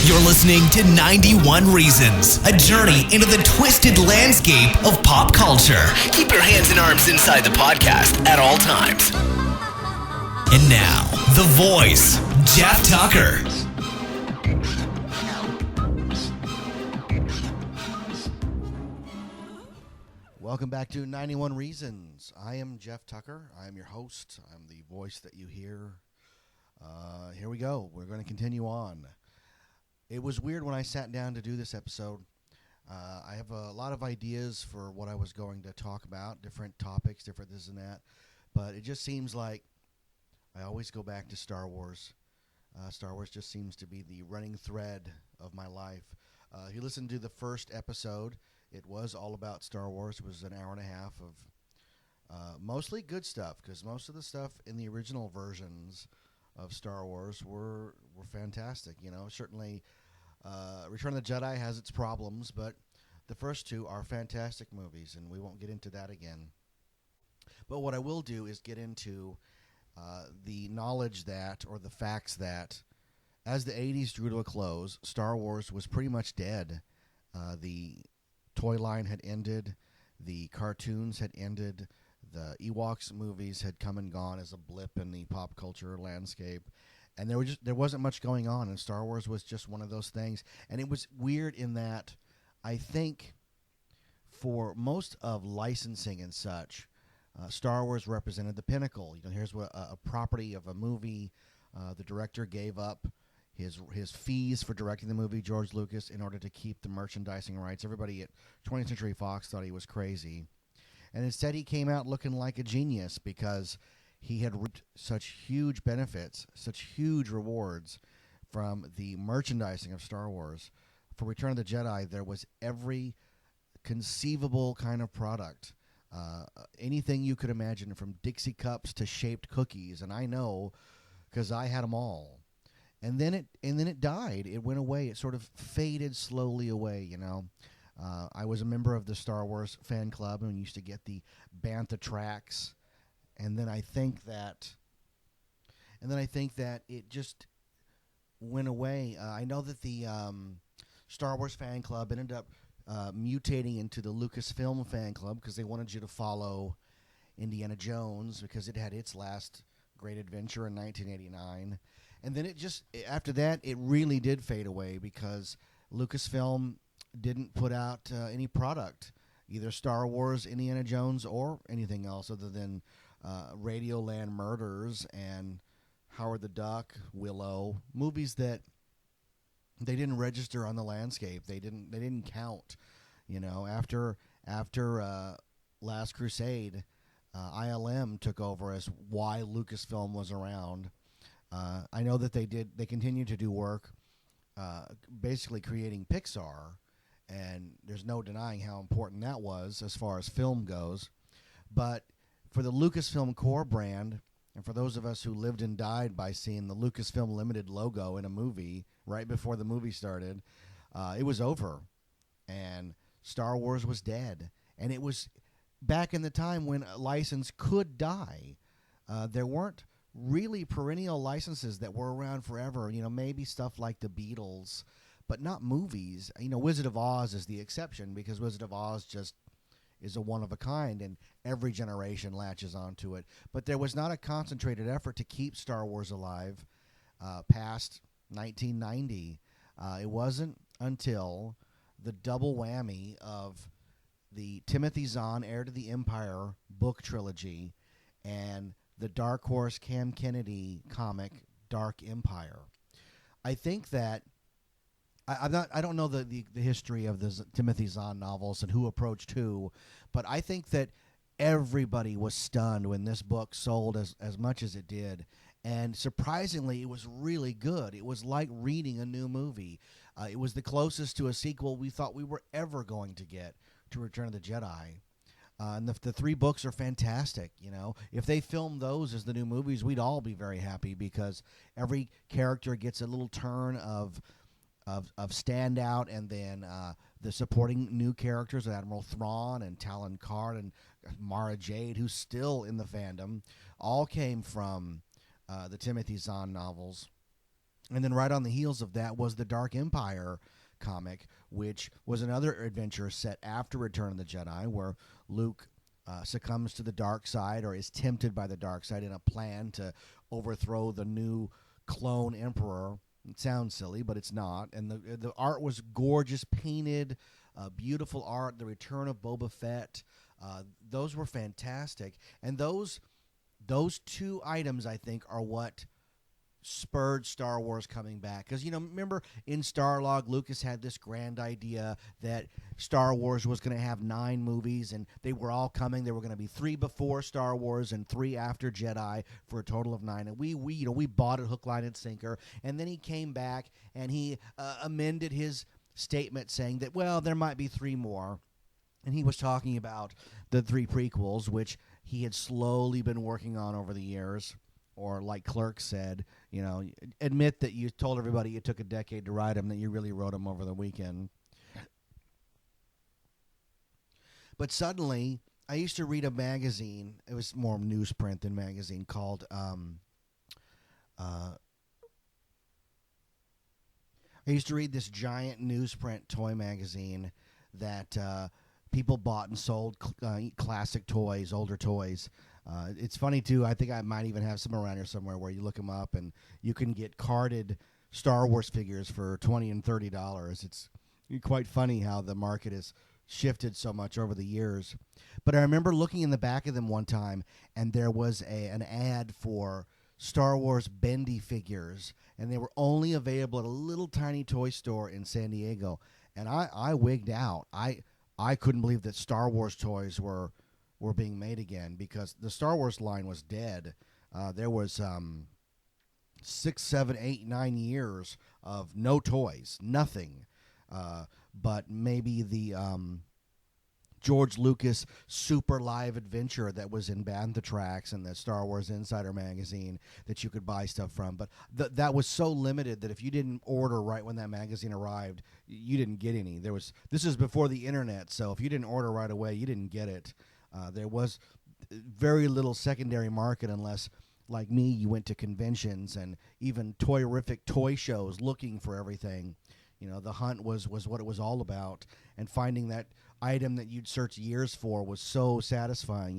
You're listening to 91 Reasons, a journey into the twisted landscape of pop culture. Keep your hands and arms inside the podcast at all times. And now, the voice, Jeff Tucker. Welcome back to 91 Reasons. I am Jeff Tucker. I am your host. I'm the voice that you hear. Here we go. We're going to continue on. It was weird when I sat down to do this episode. I have a lot of ideas for what I was going to talk about, different topics, different this and that. But it just seems like I always go back to Star Wars. Star Wars just seems to be the running thread of my life. If you listen to the first episode, it was all about Star Wars. It was an hour and a half of mostly good stuff, because most of the stuff in the original versions of Star Wars were fantastic. You know, certainly Return of the Jedi has its problems, but the first two are fantastic movies, and we won't get into that again. But what I will do is get into the knowledge that, or the facts that, as the 80s drew to a close, Star Wars was pretty much dead. The toy line had ended, the cartoons had ended, the Ewoks movies had come and gone as a blip in the pop culture landscape, and there wasn't much going on, and Star Wars was just one of those things. And it was weird in that I think for most of licensing and such, Star Wars represented the pinnacle. You know, here's what a property of a movie. The director gave up his fees for directing the movie, George Lucas, in order to keep the merchandising rights. Everybody at 20th Century Fox thought he was crazy. And instead he came out looking like a genius, because he had reaped such huge benefits, such huge rewards from the merchandising of Star Wars. For Return of the Jedi, there was every conceivable kind of product. Anything you could imagine, from Dixie cups to shaped cookies, and I know because I had them all. And then it died. It went away. It sort of faded slowly away, you know. I was a member of the Star Wars fan club and used to get the Bantha tracks. And then I think that it just went away. I know that the Star Wars fan club ended up mutating into the Lucasfilm fan club, because they wanted you to follow Indiana Jones, because it had its last great adventure in 1989. And then after that, it really did fade away, because Lucasfilm didn't put out any product, either Star Wars, Indiana Jones, or anything else other than Radioland Murders and Howard the Duck, Willow, movies that they didn't register on the landscape. They didn't count. You know, after Last Crusade, ILM took over as why Lucasfilm was around. I know that they continued to do work, basically creating Pixar, and there's no denying how important that was as far as film goes. But for the Lucasfilm core brand, and for those of us who lived and died by seeing the Lucasfilm Limited logo in a movie right before the movie started, it was over, and Star Wars was dead. And it was back in the time when a license could die. There weren't really perennial licenses that were around forever. You know, maybe stuff like the Beatles, but not movies. You know, Wizard of Oz is the exception, because Wizard of Oz just is a one of a kind, and every generation latches onto it. But there was not a concentrated effort to keep Star Wars alive past 1990. It wasn't until the double whammy of the Timothy Zahn Heir to the Empire book trilogy and the Dark Horse Cam Kennedy comic Dark Empire. I think that I don't know the history of the Timothy Zahn novels and who approached who, but I think that everybody was stunned when this book sold as much as it did. And surprisingly, it was really good. It was like reading a new movie. It was the closest to a sequel we thought we were ever going to get to Return of the Jedi. And the three books are fantastic. You know, if they filmed those as the new movies, we'd all be very happy, because every character gets a little turn of standout, and then the supporting new characters, Admiral Thrawn and Talon Karrde and Mara Jade, who's still in the fandom, all came from the Timothy Zahn novels. And then right on the heels of that was the Dark Empire comic, which was another adventure set after Return of the Jedi, where Luke succumbs to the dark side, or is tempted by the dark side in a plan to overthrow the new clone emperor. It sounds silly, but it's not. And the art was gorgeous, painted, beautiful art. The Return of Boba Fett, those were fantastic. And those two items, I think, are what spurred Star Wars coming back. Because, remember in Starlog, Lucas had this grand idea that Star Wars was going to have 9 movies, and they were all coming. There were going to be 3 before Star Wars and 3 after Jedi, for a total of 9. And we bought it hook, line, and sinker. And then he came back and he amended his statement saying that, well, there might be 3 more. And he was talking about the 3 prequels, which he had slowly been working on over the years. Or like Clerk said, admit that you told everybody you took a decade to write them, that you really wrote them over the weekend. But suddenly, I used to read a magazine. It was more newsprint than magazine, called I used to read this giant newsprint toy magazine that people bought and sold classic toys, older toys. It's funny, too. I think I might even have some around here somewhere where you look them up and you can get carded Star Wars figures for $20 and $30. It's quite funny how the market has shifted so much over the years. But I remember looking in the back of them one time, and there was an ad for Star Wars bendy figures, and they were only available at a little tiny toy store in San Diego. And I wigged out. I couldn't believe that Star Wars toys were being made again, because the Star Wars line was dead. There was 6, 7, 8, 9 years of no toys, nothing. But maybe the George Lucas Super Live Adventure that was in Bantha Tracks and the Star Wars Insider magazine that you could buy stuff from. But that was so limited that if you didn't order right when that magazine arrived, you didn't get any. This is before the internet, so if you didn't order right away, you didn't get it. There was very little secondary market unless, like me, you went to conventions and even toyrific toy shows looking for everything. The hunt was what it was all about, and finding that item that you'd search years for was so satisfying.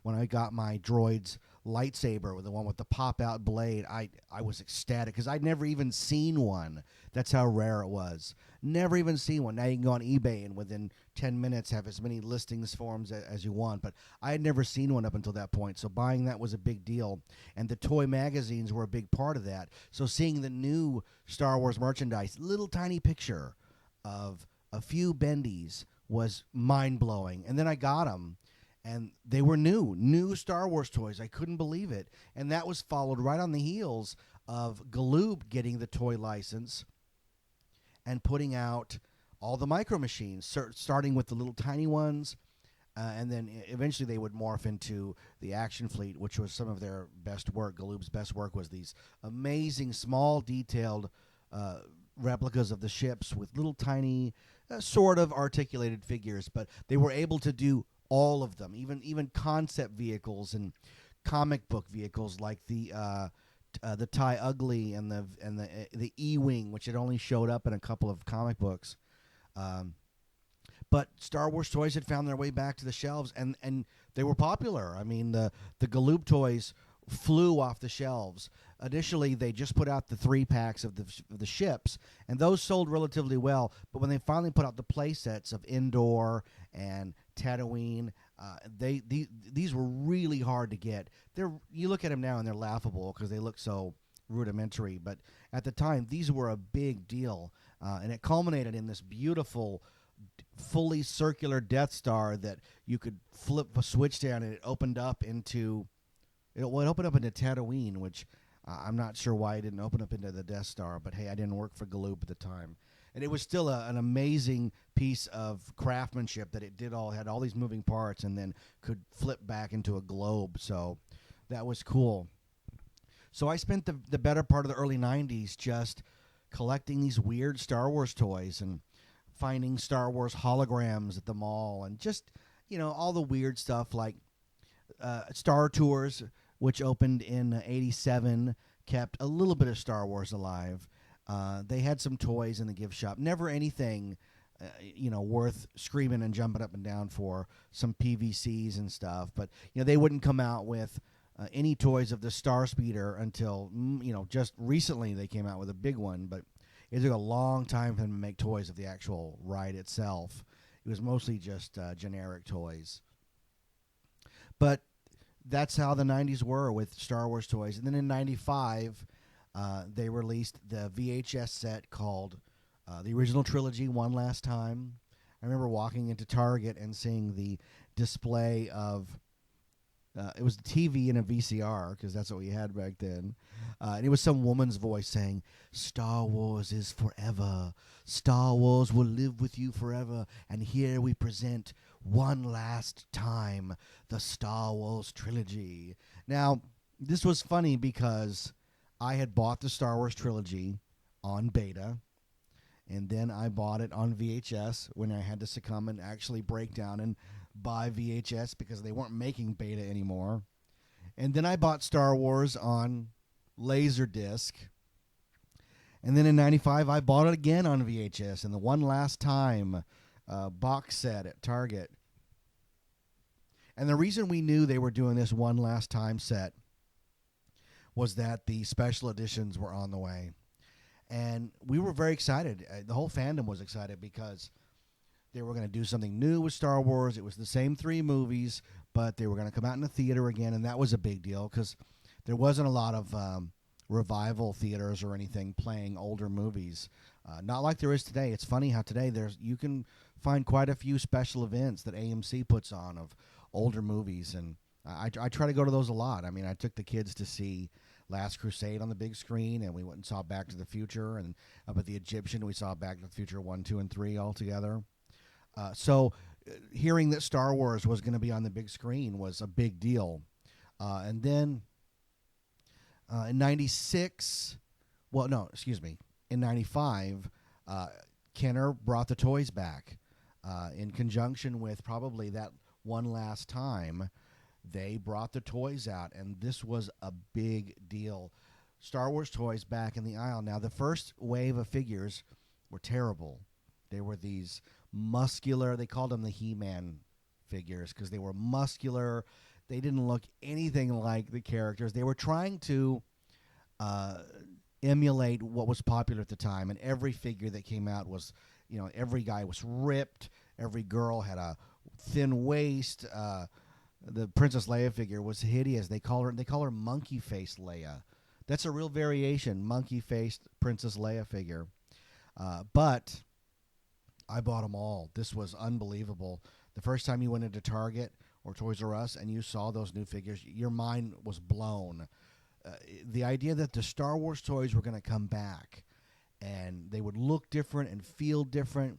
When I got my droid's lightsaber, with the one with the pop-out blade, I was ecstatic because I'd never even seen one. That's how rare it was. Never even seen one. Now you can go on eBay and within 10 minutes have as many listings forms as you want, but I had never seen one up until that point, so buying that was a big deal, and the toy magazines were a big part of that. So seeing the new Star Wars merchandise, little tiny picture of a few bendies, was mind-blowing. And then I got them, and they were new Star Wars toys. I couldn't believe it. And that was followed right on the heels of Galoob getting the toy license and putting out all the Micro Machines, starting with the little tiny ones, and then eventually they would morph into the Action Fleet, which was some of their best work. Galoob's best work was these amazing, small, detailed replicas of the ships with little tiny, sort of articulated figures, but they were able to do all of them, even concept vehicles and comic book vehicles like the TIE Ugly and the E-Wing, which had only showed up in a couple of comic books. But Star Wars toys had found their way back to the shelves, and they were popular. I mean, the Galoob toys flew off the shelves. Initially, they just put out the 3-packs of the ships, and those sold relatively well. But when they finally put out the play sets of Endor and Tatooine, these were really hard to get. You look at them now and they're laughable because they look so rudimentary. But at the time, these were a big deal, and it culminated in this beautiful, fully circular Death Star that you could flip a switch down and it opened up into Tatooine, which I'm not sure why it didn't open up into the Death Star, but hey, I didn't work for Galoob at the time. And it was still an amazing piece of craftsmanship that it had all these moving parts and then could flip back into a globe. So that was cool. So I spent the better part of the early 90s just collecting these weird Star Wars toys and finding Star Wars holograms at the mall and just, all the weird stuff like Star Tours, which opened in 87, kept a little bit of Star Wars alive. They had some toys in the gift shop. Never anything, worth screaming and jumping up and down for. Some PVCs and stuff. But, they wouldn't come out with any toys of the Star Speeder until, just recently they came out with a big one. But it took a long time for them to make toys of the actual ride itself. It was mostly just generic toys. But that's how the 90s were with Star Wars toys. And then in 95, they released the VHS set called the original trilogy, One Last Time. I remember walking into Target and seeing the display of, it was the TV and a VCR, because that's what we had back then. And it was some woman's voice saying, "Star Wars is forever. Star Wars will live with you forever. And here we present One Last Time, the Star Wars trilogy." Now, this was funny because I had bought the Star Wars trilogy on beta, and then I bought it on VHS when I had to succumb and actually break down and buy VHS because they weren't making beta anymore. And then I bought Star Wars on Laserdisc. And then in 95, I bought it again on VHS in the One Last Time box set at Target. And the reason we knew they were doing this One Last Time set was that the special editions were on the way. And we were very excited. The whole fandom was excited because they were going to do something new with Star Wars. It was the same 3 movies, but they were going to come out in the theater again, and that was a big deal because there wasn't a lot of revival theaters or anything playing older movies. Not like there is today. It's funny how today you can find quite a few special events that AMC puts on of older movies, and I try to go to those a lot. I mean, I took the kids to see Last Crusade on the big screen, and we went and saw Back to the Future, and up at the Egyptian, we saw Back to the Future 1, 2, and 3 all together. So hearing that Star Wars was going to be on the big screen was a big deal. And then in 96, in 95, Kenner brought the toys back in conjunction with probably that One Last Time. They brought the toys out, and this was a big deal. Star Wars toys back in the aisle. Now, the first wave of figures were terrible. They were these muscular, they called them the He-Man figures because they were muscular. They didn't look anything like the characters. They were trying to emulate what was popular at the time, and every figure that came out was, every guy was ripped. Every girl had a thin waist. The Princess Leia figure was hideous. They call her monkey-faced Leia. That's a real variation, monkey-faced Princess Leia figure. But I bought them all. This was unbelievable. The first time you went into Target or Toys R Us and you saw those new figures, your mind was blown. The idea that the Star Wars toys were going to come back and they would look different and feel different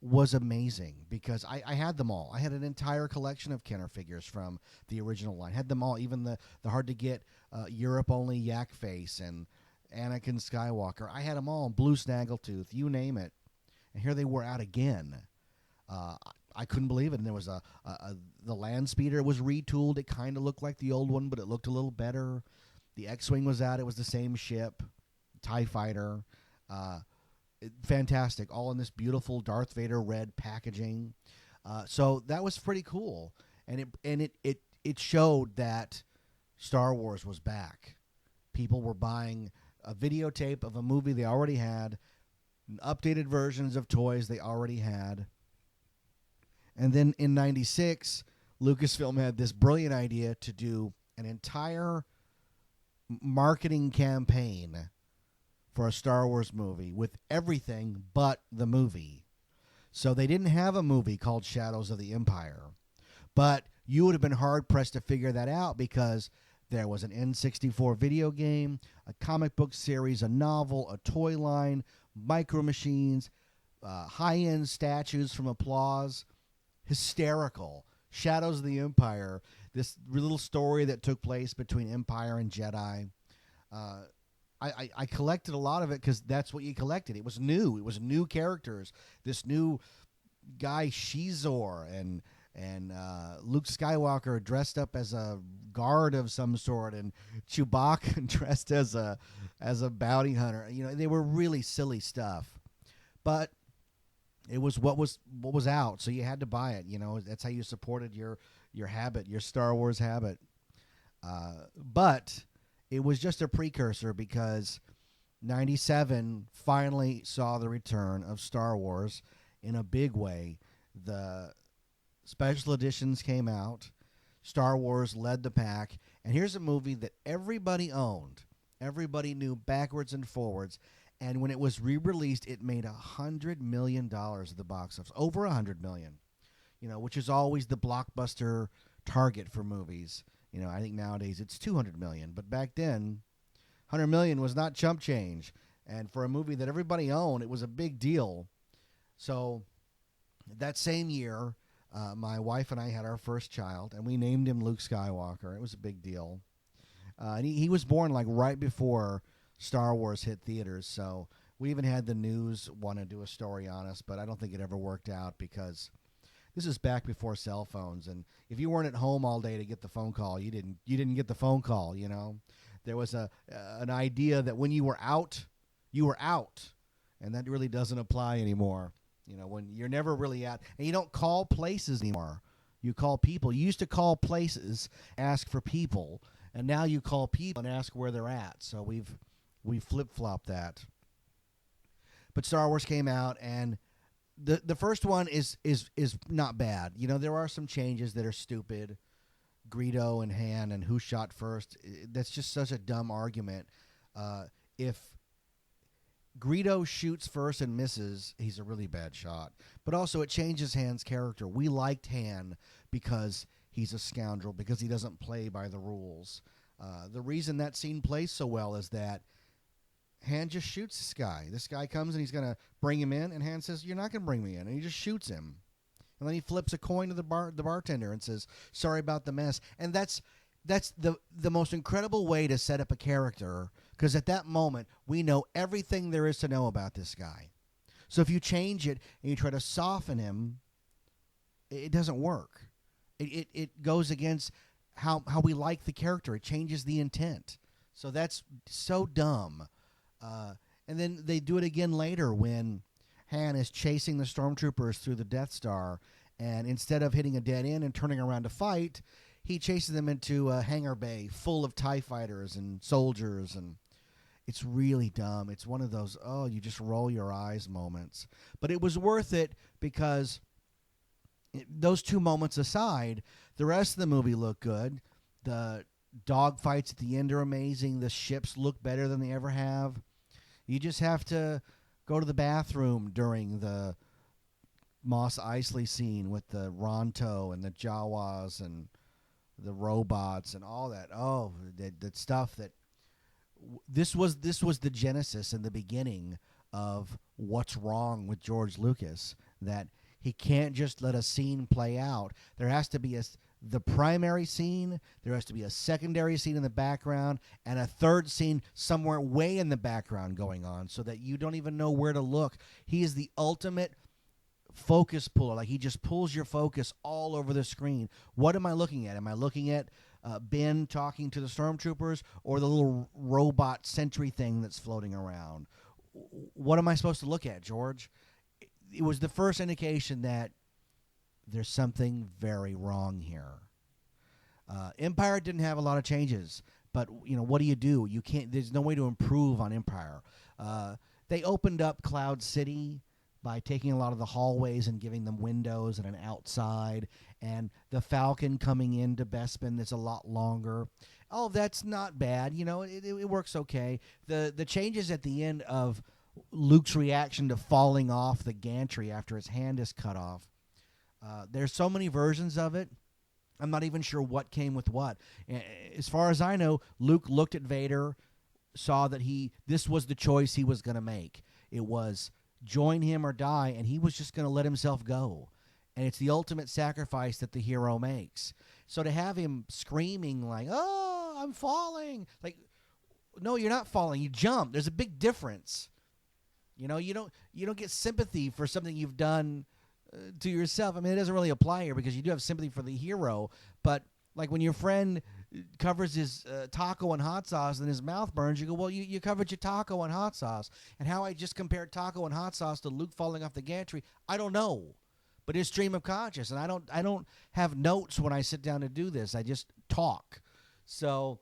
was amazing because I had them all. I had an entire collection of Kenner figures from the original line. Had them all, even the hard-to-get Europe-only Yak Face and Anakin Skywalker. I had them all, Blue Snaggletooth, you name it. And here they were out again. I couldn't believe it. And there was the Land Speeder was retooled. It kind of looked like the old one, but it looked a little better. The X-Wing was out. It was the same ship. TIE Fighter. Fantastic. All in this beautiful Darth Vader red packaging. So that was pretty cool. And it showed that Star Wars was back. People were buying a videotape of a movie they already had, updated versions of toys they already had. And then in 96, Lucasfilm had this brilliant idea to do an entire marketing campaign for a Star Wars movie with everything but the movie. So they didn't have a movie called Shadows of the Empire. But you would have been hard-pressed to figure that out because there was an N64 video game, a comic book series, a novel, a toy line, Micro Machines, high-end statues from Applause. Hysterical. Shadows of the Empire, this little story that took place between Empire and Jedi. I collected a lot of it because that's what you collected. It was new. It was new characters. This new guy, Shizor, and and Luke Skywalker dressed up as a guard of some sort, and Chewbacca dressed as a bounty hunter. You know, they were really silly stuff, but it was what was out, so you had to buy it. You know, that's how you supported your habit, your Star Wars habit. But it was just a precursor, because 97 finally saw the return of Star Wars in a big way. The special editions came out. Star Wars led the pack. And here's a movie that everybody owned. Everybody knew backwards and forwards. And when it was re-released, it made $100 million at the box office. Over $100 million. You know, which is always the blockbuster target for movies. You know, I think nowadays it's $200 million. But back then, $100 million was not chump change. And for a movie that everybody owned, it was a big deal. So that same year, my wife and I had our first child, and we named him Luke Skywalker. It was a big deal. And he was born like right before Star Wars hit theaters, so we even had the news want to do a story on us, but I don't think it ever worked out, because this is back before cell phones, and if you weren't at home all day to get the phone call, you didn't get the phone call. You know, there was an idea that when you were out, and that really doesn't apply anymore. You know, when you're never really out, and you don't call places anymore. You call people. You used to call places, ask for people, and now you call people and ask where they're at. So we flip-flopped that. But Star Wars came out, and the first one is not bad. You know, there are some changes that are stupid. Greedo and Han and who shot first. That's just such a dumb argument. If Greedo shoots first and misses, he's a really bad shot. But also it changes Han's character. We liked Han because he's a scoundrel, because he doesn't play by the rules. The reason that scene plays so well is that Han just shoots this guy. This guy comes and he's going to bring him in, and Han says, "You're not going to bring me in." And he just shoots him. And then he flips a coin to the bartender and says, "Sorry about the mess." And that's the most incredible way to set up a character, because at that moment, we know everything there is to know about this guy. So if you change it and you try to soften him, it doesn't work. It goes against how we like the character. It changes the intent. So that's so dumb. And then they do it again later when Han is chasing the stormtroopers through the Death Star, and instead of hitting a dead end and turning around to fight, he chases them into a hangar bay full of TIE fighters and soldiers, and it's really dumb. It's one of those, oh, you just roll your eyes moments. But it was worth it, because those two moments aside, the rest of the movie looked good. The dog fights at the end are amazing. The ships look better than they ever have. You just have to go to the bathroom during the Mos Eisley scene with the Ronto and the Jawas and the robots and all that. Oh, that stuff that this was the genesis and the beginning of what's wrong with George Lucas, that he can't just let a scene play out. There has to be the primary scene, there has to be a secondary scene in the background, and a third scene somewhere way in the background going on, so that you don't even know where to look. He is the ultimate focus puller. Like, he just pulls your focus all over the screen. What am I looking at? Am I looking at Ben talking to the stormtroopers, or the little robot sentry thing that's floating around? What am I supposed to look at, George? It was the first indication that there's something very wrong here. Empire didn't have a lot of changes, but you know, what do? You can't. There's no way to improve on Empire. They opened up Cloud City by taking a lot of the hallways and giving them windows and an outside, and the Falcon coming into Bespin that's a lot longer. Oh, that's not bad. You know, it works okay. The changes at the end of Luke's reaction to falling off the gantry after his hand is cut off. There's so many versions of it. I'm not even sure what came with what. As far as I know, Luke looked at Vader, saw that this was the choice he was going to make. It was join him or die, and he was just going to let himself go. And it's the ultimate sacrifice that the hero makes. So to have him screaming like, "Oh, I'm falling!" Like, no, you're not falling. You jump. There's a big difference. You know, you don't get sympathy for something you've done to yourself. I mean, it doesn't really apply here because you do have sympathy for the hero, but like when your friend covers his taco in hot sauce and his mouth burns, you go, well, you covered your taco in hot sauce. And how I just compared taco and hot sauce to Luke falling off the gantry, I don't know. But it's stream of conscious, and I don't have notes when I sit down to do this. I just talk. So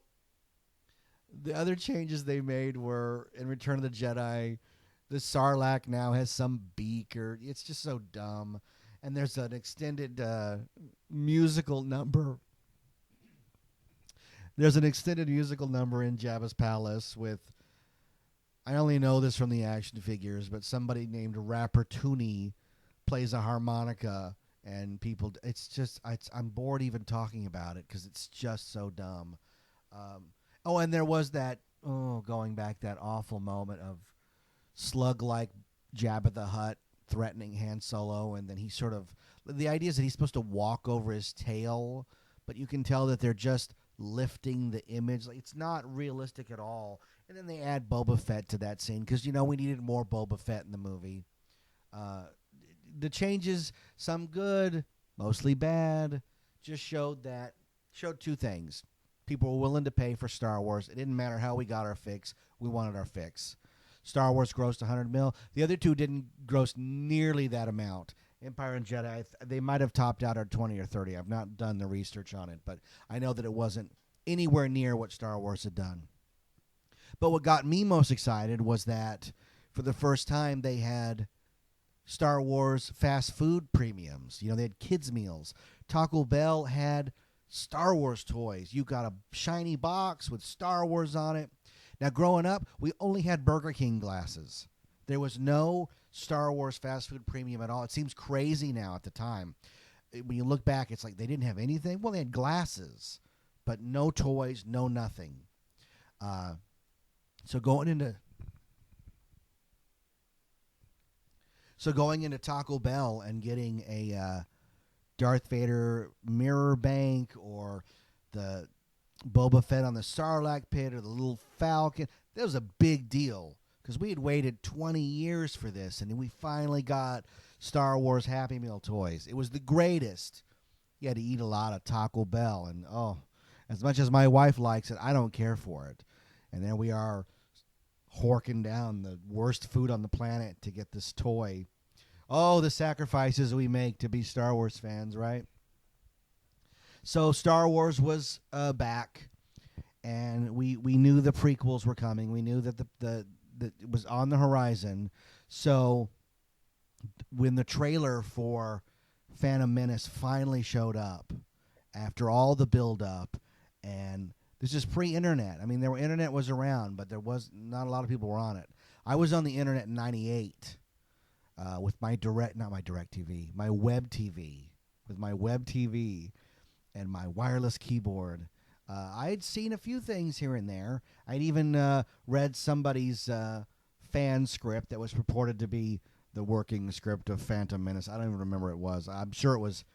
the other changes they made were in Return of the Jedi, the Sarlacc now has some beak, or it's just so dumb. And there's an extended musical number. There's an extended musical number in Jabba's palace with, I only know this from the action figures, but somebody named Rapper Tooney plays a harmonica, and people, I'm bored even talking about it because it's just so dumb. And there was that, going back, that awful moment of slug-like Jabba the Hutt threatening Han Solo, and then he sort of, the idea is that he's supposed to walk over his tail, but you can tell that they're just lifting the image. Like, it's not realistic at all. And then they add Boba Fett to that scene because, we needed more Boba Fett in the movie. The changes, some good, mostly bad, just showed two things. People were willing to pay for Star Wars. It didn't matter how we got our fix. We wanted our fix. Star Wars grossed $100 million. The other two didn't gross nearly that amount. Empire and Jedi, they might have topped out at 20 or 30. I've not done the research on it, but I know that it wasn't anywhere near what Star Wars had done. But what got me most excited was that for the first time they had Star Wars fast food premiums. They had kids' meals. Taco Bell had Star Wars toys. You got a shiny box with Star Wars on it. Now, growing up, we only had Burger King glasses. There was no Star Wars fast food premium at all. It seems crazy now at the time. When you look back, it's like they didn't have anything. Well, they had glasses, but no toys, no nothing. So going into Taco Bell and getting a Darth Vader mirror bank, or the Boba Fett on the Sarlacc pit, or the little Falcon, that was a big deal because we had waited 20 years for this, and then we finally got Star Wars Happy Meal toys. It was the greatest. You had to eat a lot of Taco Bell, and as much as my wife likes it, I don't care for it. And there we are, horking down the worst food on the planet to get this toy. Oh, the sacrifices we make to be Star Wars fans, right? So Star Wars was back, and we knew the prequels were coming. We knew that that it was on the horizon. So when the trailer for Phantom Menace finally showed up, after all the build-up, and this is pre-internet. I mean, internet was around, but there was not a lot of people were on it. I was on the internet in '98 with my web TV, with my web TV and my wireless keyboard. I had seen a few things here and there. I'd even read somebody's fan script that was purported to be the working script of Phantom Menace. I don't even remember what it was. I'm sure it was,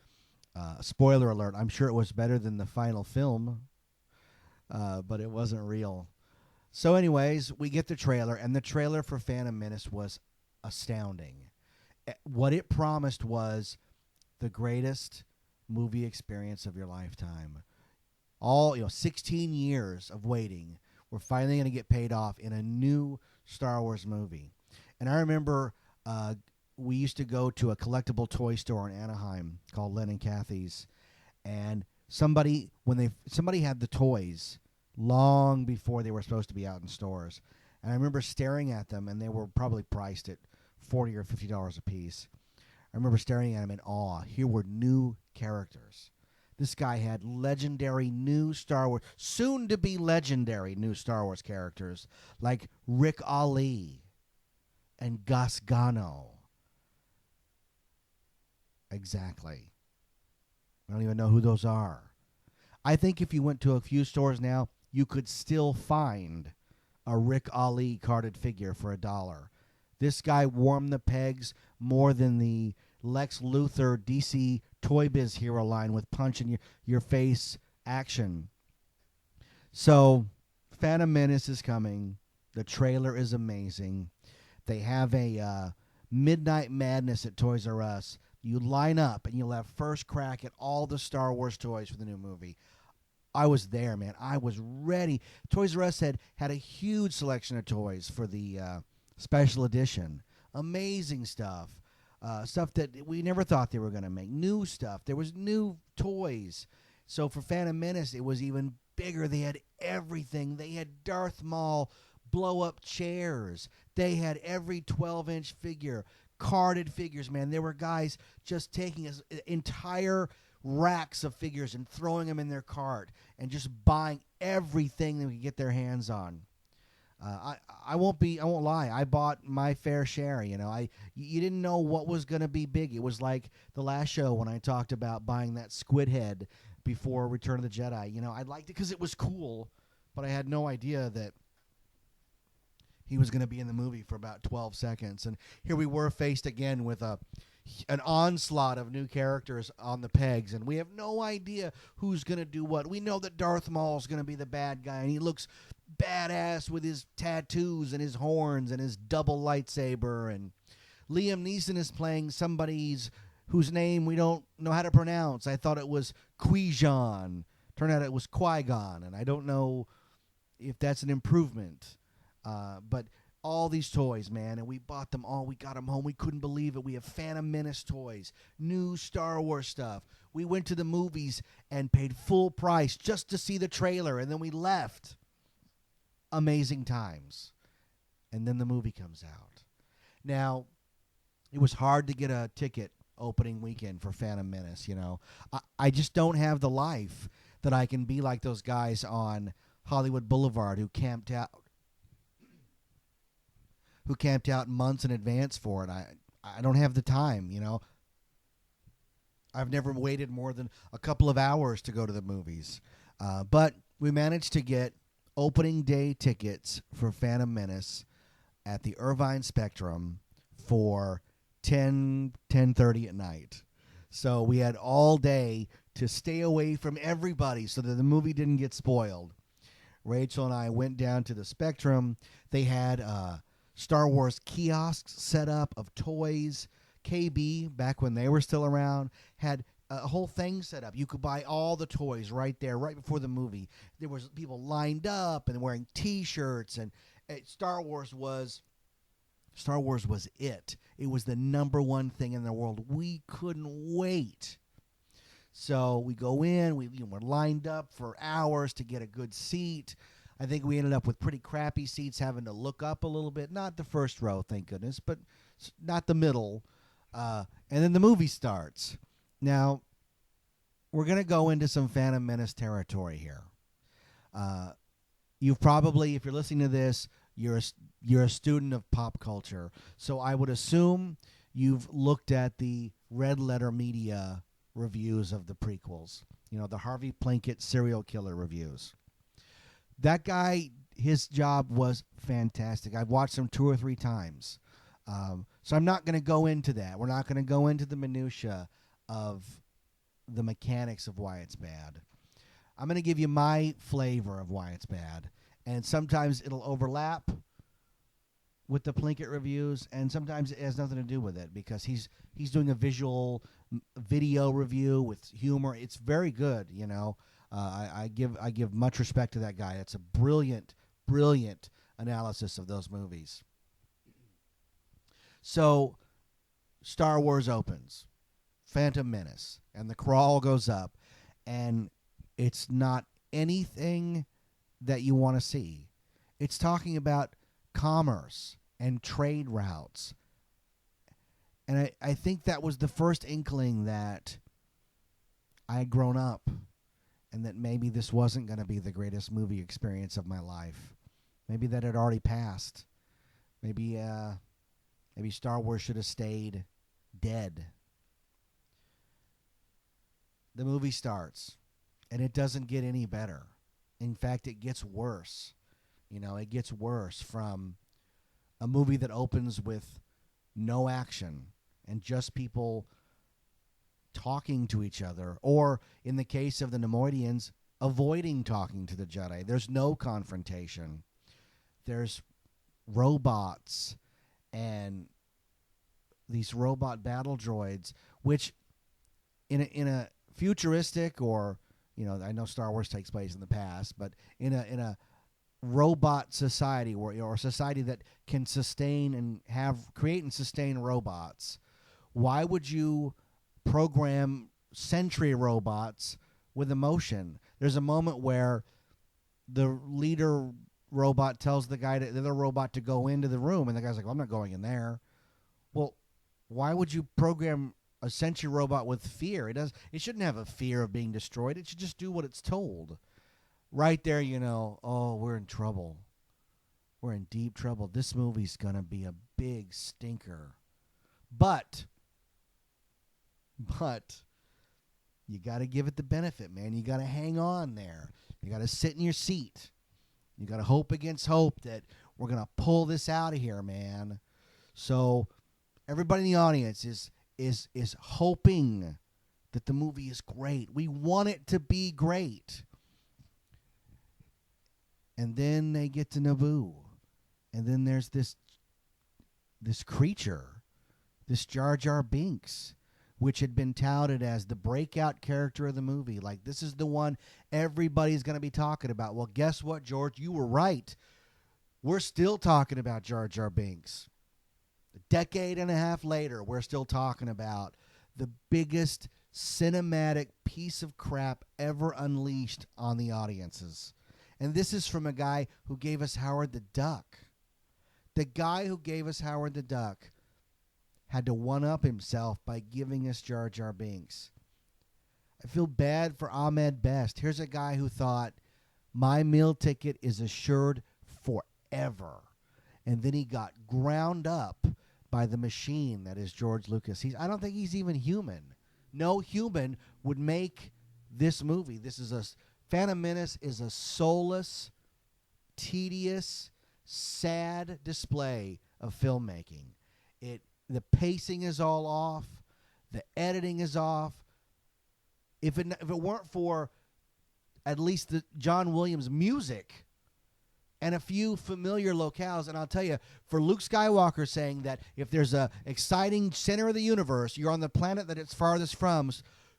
spoiler alert, I'm sure it was better than the final film. But it wasn't real. So anyways, we get the trailer, and the trailer for Phantom Menace was astounding. What it promised was the greatest movie experience of your lifetime. 16 years of waiting, we're finally going to get paid off in a new Star Wars movie. And I remember we used to go to a collectible toy store in Anaheim called Len and Kathy's, and somebody had the toys long before they were supposed to be out in stores. And I remember staring at them, and they were probably priced at $40 or $50 a piece. I remember staring at them in awe. Here were new characters. This guy had legendary new Star Wars, soon-to-be legendary new Star Wars characters like Rick Ali and Gus Gano. Exactly. I don't even know who those are. I think if you went to a few stores now, you could still find a Rick Ali carded figure for $1. This guy warmed the pegs more than the Lex Luthor DC Toy Biz hero line with punch in your face action. So, Phantom Menace is coming. The trailer is amazing. They have a Midnight Madness at Toys R Us. You line up and you'll have first crack at all the Star Wars toys for the new movie. I was there, man. I was ready. Toys R Us had a huge selection of toys for the special edition. Amazing stuff. Stuff that we never thought they were going to make. New stuff. There was new toys. So for Phantom Menace, it was even bigger. They had everything. They had Darth Maul blow-up chairs. They had every 12-inch figure. Carded figures, man. There were guys just taking entire racks of figures and throwing them in their cart and just buying everything they could get their hands on. I won't lie. I bought my fair share. You didn't know what was going to be big. It was like the last show when I talked about buying that squid head before Return of the Jedi. I liked it because it was cool, but I had no idea that he was going to be in the movie for about 12 seconds. And here we were faced again with an onslaught of new characters on the pegs, and we have no idea who's going to do what. We know that Darth Maul is going to be the bad guy, and he looks badass with his tattoos and his horns and his double lightsaber. And Liam Neeson is playing somebody's whose name we don't know how to pronounce. I thought it was Qui-Gon. Turned out it was Qui-Gon, and I don't know if that's an improvement. But all these toys, man, and we bought them all. We got them home. We couldn't believe it. We have Phantom Menace toys, new Star Wars stuff. We went to the movies and paid full price just to see the trailer, and then we left. Amazing times. And then the movie comes out. Now, it was hard to get a ticket opening weekend for Phantom Menace, I just don't have the life that I can be like those guys on Hollywood Boulevard who camped out months in advance for it. I don't have the time, I've never waited more than a couple of hours to go to the movies. But we managed to get opening day tickets for Phantom Menace at the Irvine Spectrum for 10:30 at night. So we had all day to stay away from everybody so that the movie didn't get spoiled. Rachel and I went down to the Spectrum. They had Star Wars kiosks set up of toys. KB, back when they were still around, had a whole thing set up. You could buy all the toys right there, right before the movie. There was people lined up and wearing T-shirts, and Star Wars was it. It was the number one thing in the world. We couldn't wait. So we go in. We're lined up for hours to get a good seat. I think we ended up with pretty crappy seats, having to look up a little bit. Not the first row, thank goodness, but not the middle. And then the movie starts. Now, we're going to go into some Phantom Menace territory here. You've probably, if you're listening to this, you're a student of pop culture. So I would assume you've looked at the Red Letter Media reviews of the prequels. The Harvey Plinkett serial killer reviews. That guy, his job was fantastic. I've watched him 2 or 3 times. So I'm not going to go into that. We're not going to go into the minutia of the mechanics of why it's bad. I'm going to give you my flavor of why it's bad. And sometimes it'll overlap with the Plinkett reviews, and sometimes it has nothing to do with it because he's doing a video review with humor. It's very good, I give much respect to that guy. It's a brilliant analysis of those movies. So, Star Wars opens, Phantom Menace, and the crawl goes up, and it's not anything that you want to see. It's talking about commerce and trade routes. And I think that was the first inkling that I had grown up and that maybe this wasn't going to be the greatest movie experience of my life. Maybe that had already passed. Maybe Star Wars should have stayed dead. The movie starts, and it doesn't get any better. In fact, it gets worse. It gets worse from a movie that opens with no action and just people talking to each other, or in the case of the Nemoidians, avoiding talking to the Jedi. There's no confrontation. There's robots and these robot battle droids, which in a futuristic, or I know Star Wars takes place in the past, but in a robot society, or a society that can sustain and create and sustain robots, why would you program sentry robots with emotion? There's a moment where the leader robot tells the other robot to go into the room, and the guy's like, well, I'm not going in there. Well, why would you program a sentry robot with fear? It shouldn't have a fear of being destroyed. It should just do what it's told. Right there, oh, we're in trouble. We're in deep trouble. This movie's going to be a big stinker. But you got to give it the benefit, man. You got to hang on there. You got to sit in your seat. You got to hope against hope that we're going to pull this out of here, man. So everybody in the audience is hoping that the movie is great. We want it to be great. And then they get to Naboo. And then there's this creature, this Jar Jar Binks, which had been touted as the breakout character of the movie. Like, this is the one everybody's going to be talking about. Well, guess what, George? You were right. We're still talking about Jar Jar Binks. A decade and a half later, we're still talking about the biggest cinematic piece of crap ever unleashed on the audiences. And this is from a guy who gave us Howard the Duck. The guy who gave us Howard the Duck had to one-up himself by giving us Jar Jar Binks. I feel bad for Ahmed Best. Here's a guy who thought, my meal ticket is assured forever. And then he got ground up by the machine that is George Lucas. I don't think he's even human. No human would make this movie. Phantom Menace is a soulless, tedious, sad display of filmmaking. The pacing is all off. The editing is off. If it weren't for at least the John Williams music and a few familiar locales, and I'll tell you, for Luke Skywalker saying that if there's a exciting center of the universe, you're on the planet that it's farthest from,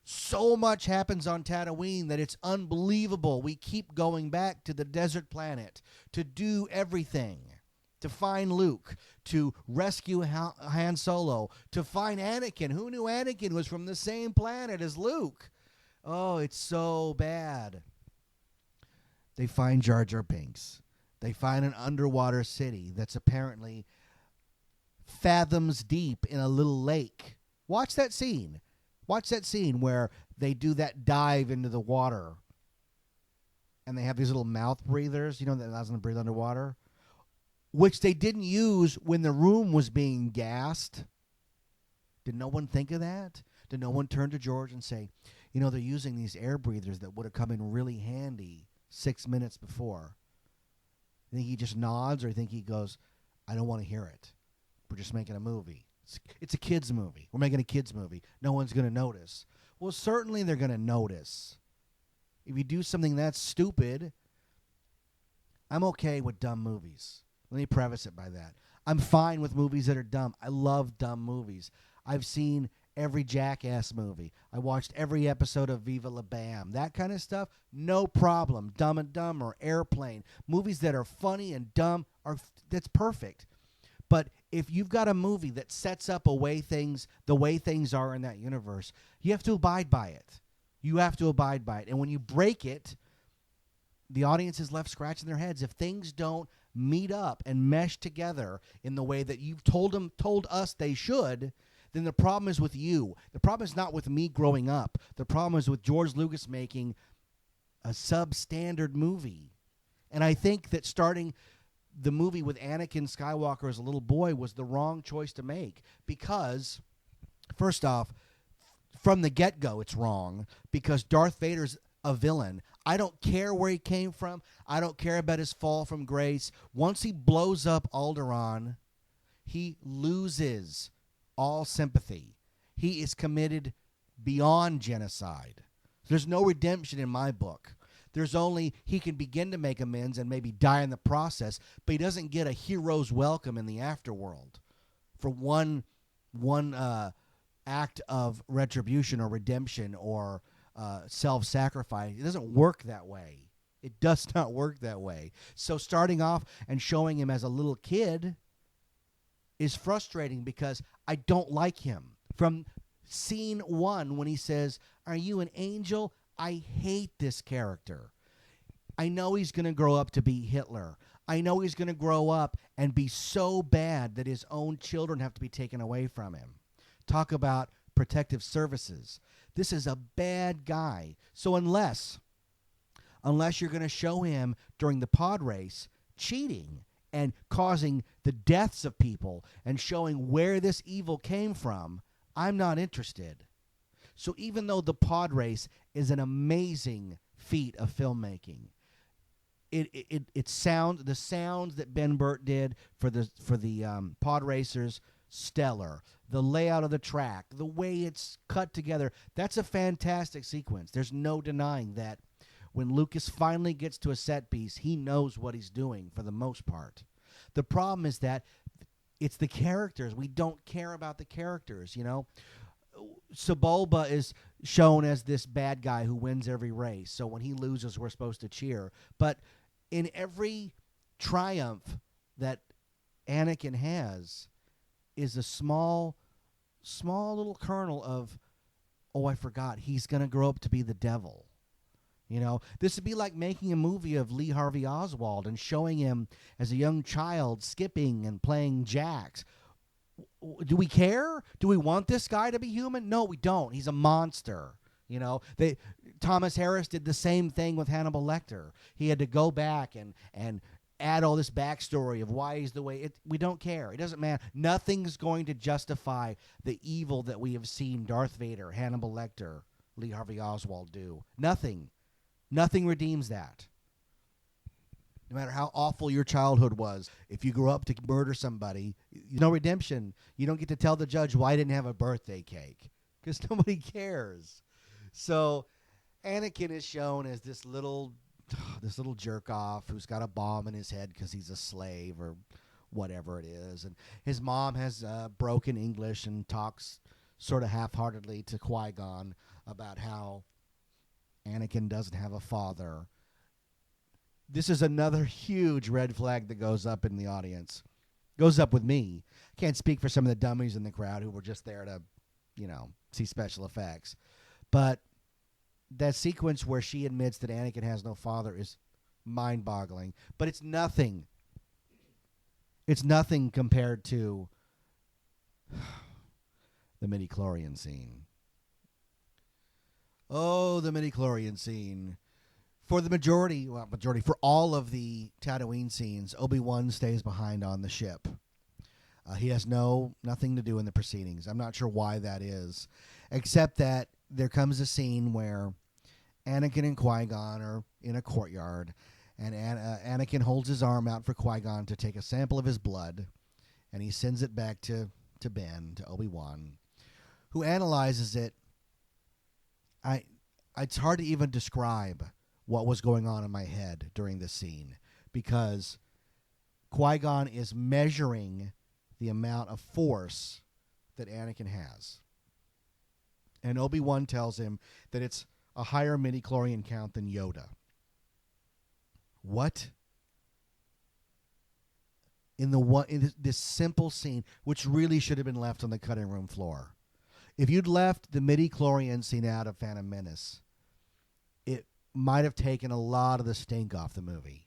so much happens on Tatooine that it's unbelievable. We keep going back to the desert planet to do everything. To find Luke, to rescue Han Solo, to find Anakin. Who knew Anakin was from the same planet as Luke? Oh, it's so bad. They find Jar Jar Binks. They find an underwater city that's apparently fathoms deep in a little lake. Watch that scene. Watch that scene where they do that dive into the water. And they have these little mouth breathers, that allows them to breathe underwater, which they didn't use when the room was being gassed. Did no one think of that? Did no one turn to George and say, they're using these air breathers that would have come in really handy 6 minutes before? You think he just nods, or you think he goes, I don't want to hear it. We're just making a movie. It's a kid's movie. We're making a kid's movie. No one's going to notice. Well, certainly they're going to notice. If you do something that's stupid, I'm okay with dumb movies. Let me preface it by that. I'm fine with movies that are dumb. I love dumb movies. I've seen every Jackass movie. I watched every episode of Viva La Bam. That kind of stuff, no problem. Dumb and Dumber, Airplane. Movies that are funny and dumb, that's perfect. But if you've got a movie that sets up the way things are in that universe, you have to abide by it. You have to abide by it. And when you break it, the audience is left scratching their heads. If things don't meet up and mesh together in the way that you've told us they should, then the problem is with you. The problem is not with me growing up. The problem is with George Lucas making a substandard movie. And I think that starting the movie with Anakin Skywalker as a little boy was the wrong choice to make, because, first off, from the get-go it's wrong, because Darth Vader's a villain. I don't care where he came from. I don't care about his fall from grace. Once he blows up Alderaan, he loses all sympathy. He is committed beyond genocide. There's no redemption in my book. There's only he can begin to make amends and maybe die in the process, but he doesn't get a hero's welcome in the afterworld for one act of retribution or redemption or self-sacrifice. It doesn't work that way. It does not work that way. So starting off and showing him as a little kid is frustrating because I don't like him. From scene 1 when he says, "Are you an angel?" I hate this character. I know he's going to grow up to be Hitler. I know he's going to grow up and be so bad that his own children have to be taken away from him. Talk about protective services. This is a bad guy. So unless you're going to show him during the pod race cheating and causing the deaths of people and showing where this evil came from, I'm not interested. So even though the pod race is an amazing feat of filmmaking, the sounds that Ben Burtt did for the pod racers, stellar. The layout of the track, the way it's cut together, that's a fantastic sequence. There's no denying that when Lucas finally gets to a set piece, he knows what he's doing for the most part. The problem is that it's the characters. We don't care about the characters, you know. Sebulba is shown as this bad guy who wins every race. So when he loses, we're supposed to cheer. But in every triumph that Anakin has is a small little kernel of, oh, I forgot, he's going to grow up to be the devil. You know, this would be like making a movie of Lee Harvey Oswald and showing him as a young child skipping and playing jacks. Do we care? Do we want this guy to be human? No, we don't. He's a monster. You know, Thomas Harris did the same thing with Hannibal Lecter. He had to go back and add all this backstory of why he's the way. We don't care. It doesn't matter. Nothing's going to justify the evil that we have seen Darth Vader, Hannibal Lecter, Lee Harvey Oswald do. Nothing. Nothing redeems that. No matter how awful your childhood was, if you grew up to murder somebody, no redemption. You don't get to tell the judge why I didn't have a birthday cake because nobody cares. So Anakin is shown as this little jerk off who's got a bomb in his head because he's a slave or whatever it is. And his mom has broken English and talks sort of half-heartedly to Qui-Gon about how Anakin doesn't have a father. This is another huge red flag that goes up in the audience. Goes up with me. Can't speak for some of the dummies in the crowd who were just there to, see special effects. But that sequence where she admits that Anakin has no father is mind-boggling. But it's nothing. It's nothing compared to the midi-chlorian scene. Oh, the midi-chlorian scene. For the majority, for all of the Tatooine scenes, Obi-Wan stays behind on the ship. He has nothing to do in the proceedings. I'm not sure why that is, except that there comes a scene where Anakin and Qui-Gon are in a courtyard, and Anakin holds his arm out for Qui-Gon to take a sample of his blood, and he sends it back to Ben, to Obi-Wan, who analyzes it. It's hard to even describe what was going on in my head during this scene, because Qui-Gon is measuring the amount of force that Anakin has. And Obi-Wan tells him that it's a higher midi-chlorian count than Yoda. What? In this simple scene, which really should have been left on the cutting room floor. If you'd left the midi-chlorian scene out of Phantom Menace, it might have taken a lot of the stink off the movie,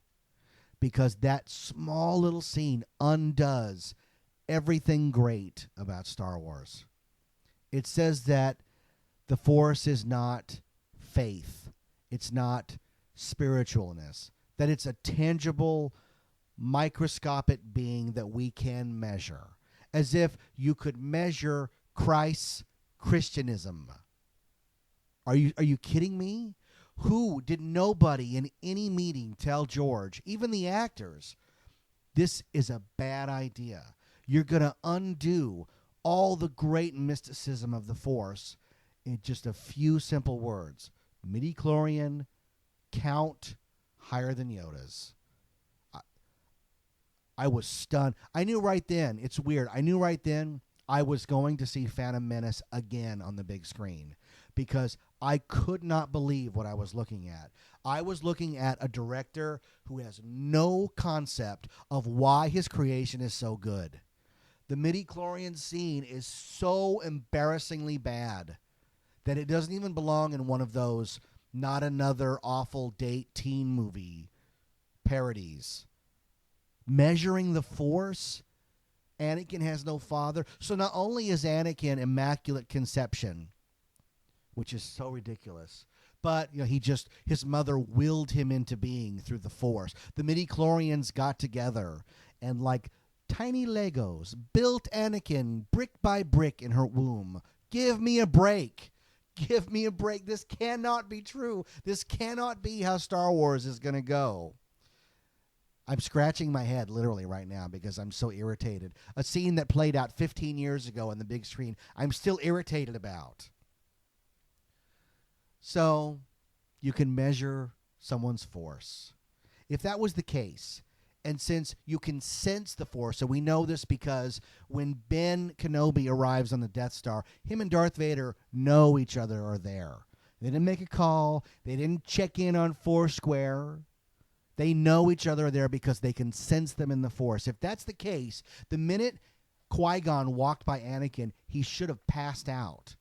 because that small little scene undoes everything great about Star Wars. It says that the Force is not faith. It's not spiritualness. That it's a tangible, microscopic being that we can measure. As if you could measure Christ's Christianism. Are you kidding me? Did nobody in any meeting tell George, even the actors, this is a bad idea? You're going to undo all the great mysticism of the Force in just a few simple words. Midi-chlorian, count higher than Yoda's. I was stunned. I knew right then, it's weird, I knew right then I was going to see Phantom Menace again on the big screen because I could not believe what I was looking at. I was looking at a director who has no concept of why his creation is so good. The midichlorian scene is so embarrassingly bad that it doesn't even belong in one of those not another awful date teen movie parodies. Measuring the Force, Anakin has no father. So not only is Anakin immaculate conception, which is so ridiculous, but his mother willed him into being through the Force. The midichlorians got together and like tiny Legos built Anakin brick by brick in her womb. Give me a break. Give me a break. This cannot be true. This cannot be how Star Wars is going to go. I'm scratching my head literally right now because I'm so irritated. A scene that played out 15 years ago on the big screen, I'm still irritated about. So, you can measure someone's force. If that was the case, and since you can sense the Force, so we know this because when Ben Kenobi arrives on the Death Star, him and Darth Vader know each other are there. They didn't make a call. They didn't check in on Foursquare. They know each other are there because they can sense them in the Force. If that's the case, the minute Qui-Gon walked by Anakin, he should have passed out.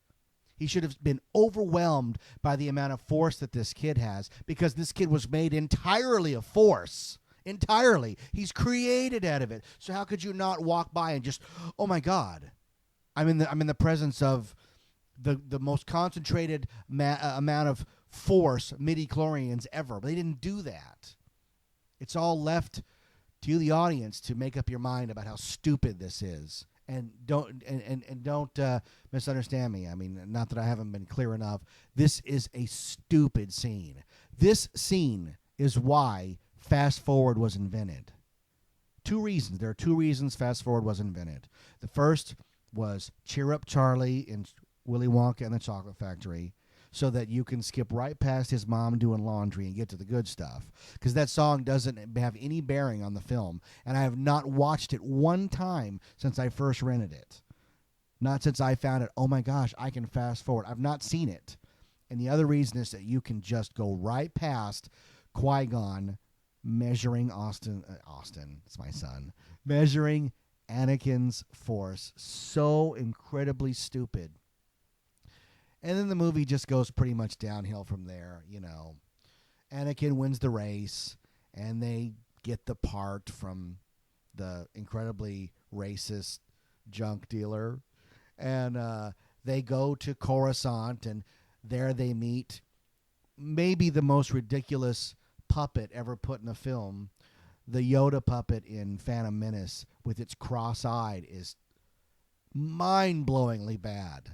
He should have been overwhelmed by the amount of Force that this kid has because this kid was made entirely of Force. Entirely. He's created out of it. So how could you not walk by and just, oh my God, I'm in the presence of the most concentrated amount of Force midichlorians ever. But they didn't do that. It's all left to you, the audience, to make up your mind about how stupid this is. And don't misunderstand me. I mean, not that I haven't been clear enough. This is a stupid scene. This scene is why fast forward was invented. 2 reasons. There are 2 reasons fast forward was invented. The first was Cheer Up Charlie in Willy Wonka and the Chocolate Factory, so that you can skip right past his mom doing laundry and get to the good stuff. Because that song doesn't have any bearing on the film, and I have not watched it one time since I first rented it. Not since I found it, oh my gosh, I can fast forward. I've not seen it. And the other reason is that you can just go right past Qui-Gon measuring Austin, it's my son, measuring Anakin's Force. So incredibly stupid. And then the movie just goes pretty much downhill from there, Anakin wins the race, and they get the part from the incredibly racist junk dealer. And they go to Coruscant, and there they meet maybe the most ridiculous puppet ever put in a film. The Yoda puppet in Phantom Menace with its cross-eyed is mind-blowingly bad.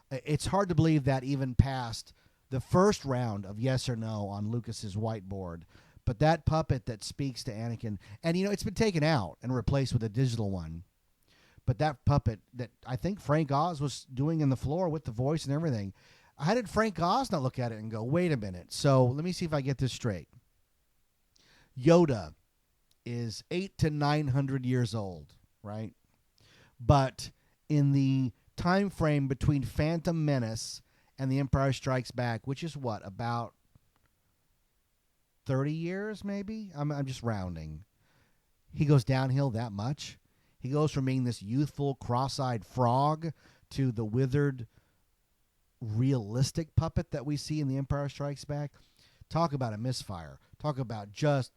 It's hard to believe that even past the first round of yes or no on Lucas's whiteboard. But that puppet that speaks to Anakin, and it's been taken out and replaced with a digital one. But that puppet that I think Frank Oz was doing in the floor with the voice and everything, how did Frank Oz not look at it and go, wait a minute, so let me see if I get this straight. Yoda is 800 to 900 years old, right? But in the time frame between Phantom Menace and The Empire Strikes Back, which is what, about 30 years maybe? I'm just rounding. He goes downhill that much. He goes from being this youthful, cross-eyed frog to the withered, realistic puppet that we see in The Empire Strikes Back. Talk about a misfire. Talk about just